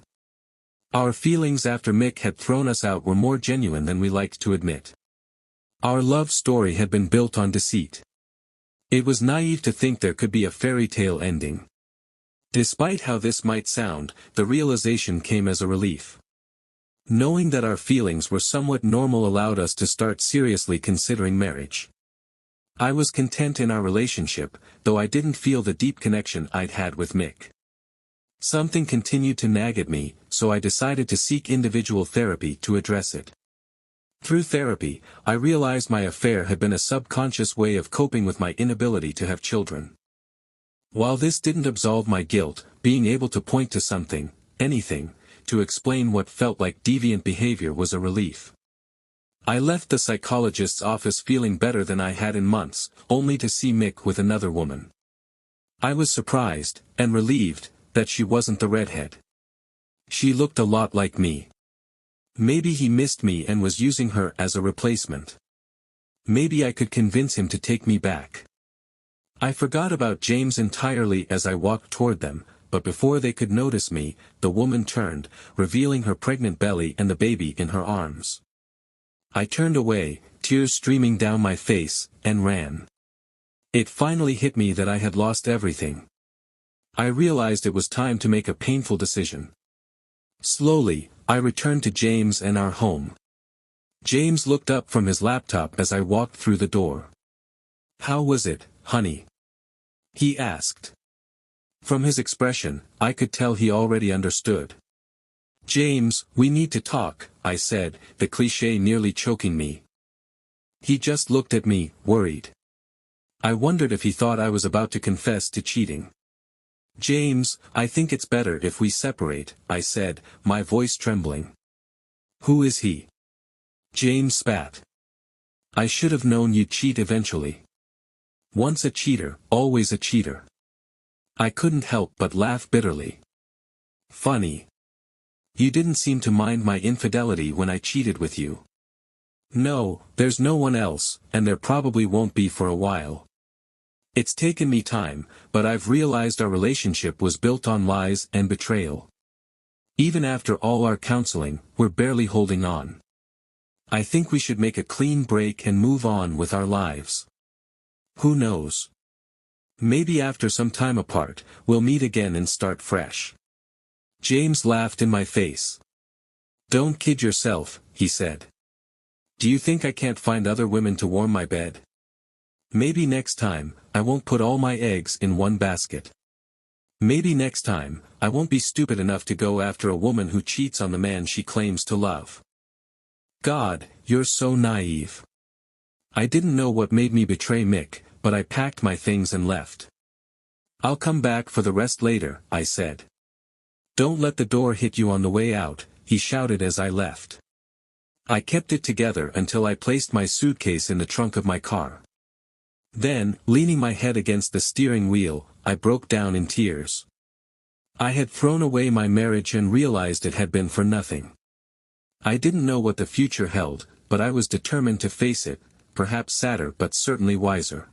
Our feelings after Mick had thrown us out were more genuine than we liked to admit. Our love story had been built on deceit. It was naive to think there could be a fairy tale ending. Despite how this might sound, the realization came as a relief. Knowing that our feelings were somewhat normal allowed us to start seriously considering marriage. I was content in our relationship, though I didn't feel the deep connection I'd had with Mick. Something continued to nag at me, so I decided to seek individual therapy to address it. Through therapy, I realized my affair had been a subconscious way of coping with my inability to have children. While this didn't absolve my guilt, being able to point to something, anything, to explain what felt like deviant behavior was a relief. I left the psychologist's office feeling better than I had in months, only to see Mick with another woman. I was surprised, and relieved, that she wasn't the redhead. She looked a lot like me. Maybe he missed me and was using her as a replacement. Maybe I could convince him to take me back. I forgot about James entirely as I walked toward them, but before they could notice me, the woman turned, revealing her pregnant belly and the baby in her arms. I turned away, tears streaming down my face, and ran. It finally hit me that I had lost everything. I realized it was time to make a painful decision. Slowly, I returned to James and our home. James looked up from his laptop as I walked through the door. "How was it, honey?" he asked. From his expression, I could tell he already understood. "James, we need to talk," I said, the cliché nearly choking me. He just looked at me, worried. I wondered if he thought I was about to confess to cheating. "James, I think it's better if we separate," I said, my voice trembling. "Who is he?" James spat. "I should have known you'd cheat eventually. Once a cheater, always a cheater." I couldn't help but laugh bitterly. "Funny. You didn't seem to mind my infidelity when I cheated with you." "No, there's no one else, and there probably won't be for a while. It's taken me time, but I've realized our relationship was built on lies and betrayal. Even after all our counseling, we're barely holding on. I think we should make a clean break and move on with our lives. Who knows? Maybe after some time apart, we'll meet again and start fresh." James laughed in my face. "Don't kid yourself," he said. "Do you think I can't find other women to warm my bed? Maybe next time, I won't put all my eggs in one basket. Maybe next time, I won't be stupid enough to go after a woman who cheats on the man she claims to love." God, you're so naive. I didn't know what made me betray Mick, but I packed my things and left. "I'll come back for the rest later," I said. "Don't let the door hit you on the way out," he shouted as I left. I kept it together until I placed my suitcase in the trunk of my car. Then, leaning my head against the steering wheel, I broke down in tears. I had thrown away my marriage and realized it had been for nothing. I didn't know what the future held, but I was determined to face it, perhaps sadder but certainly wiser.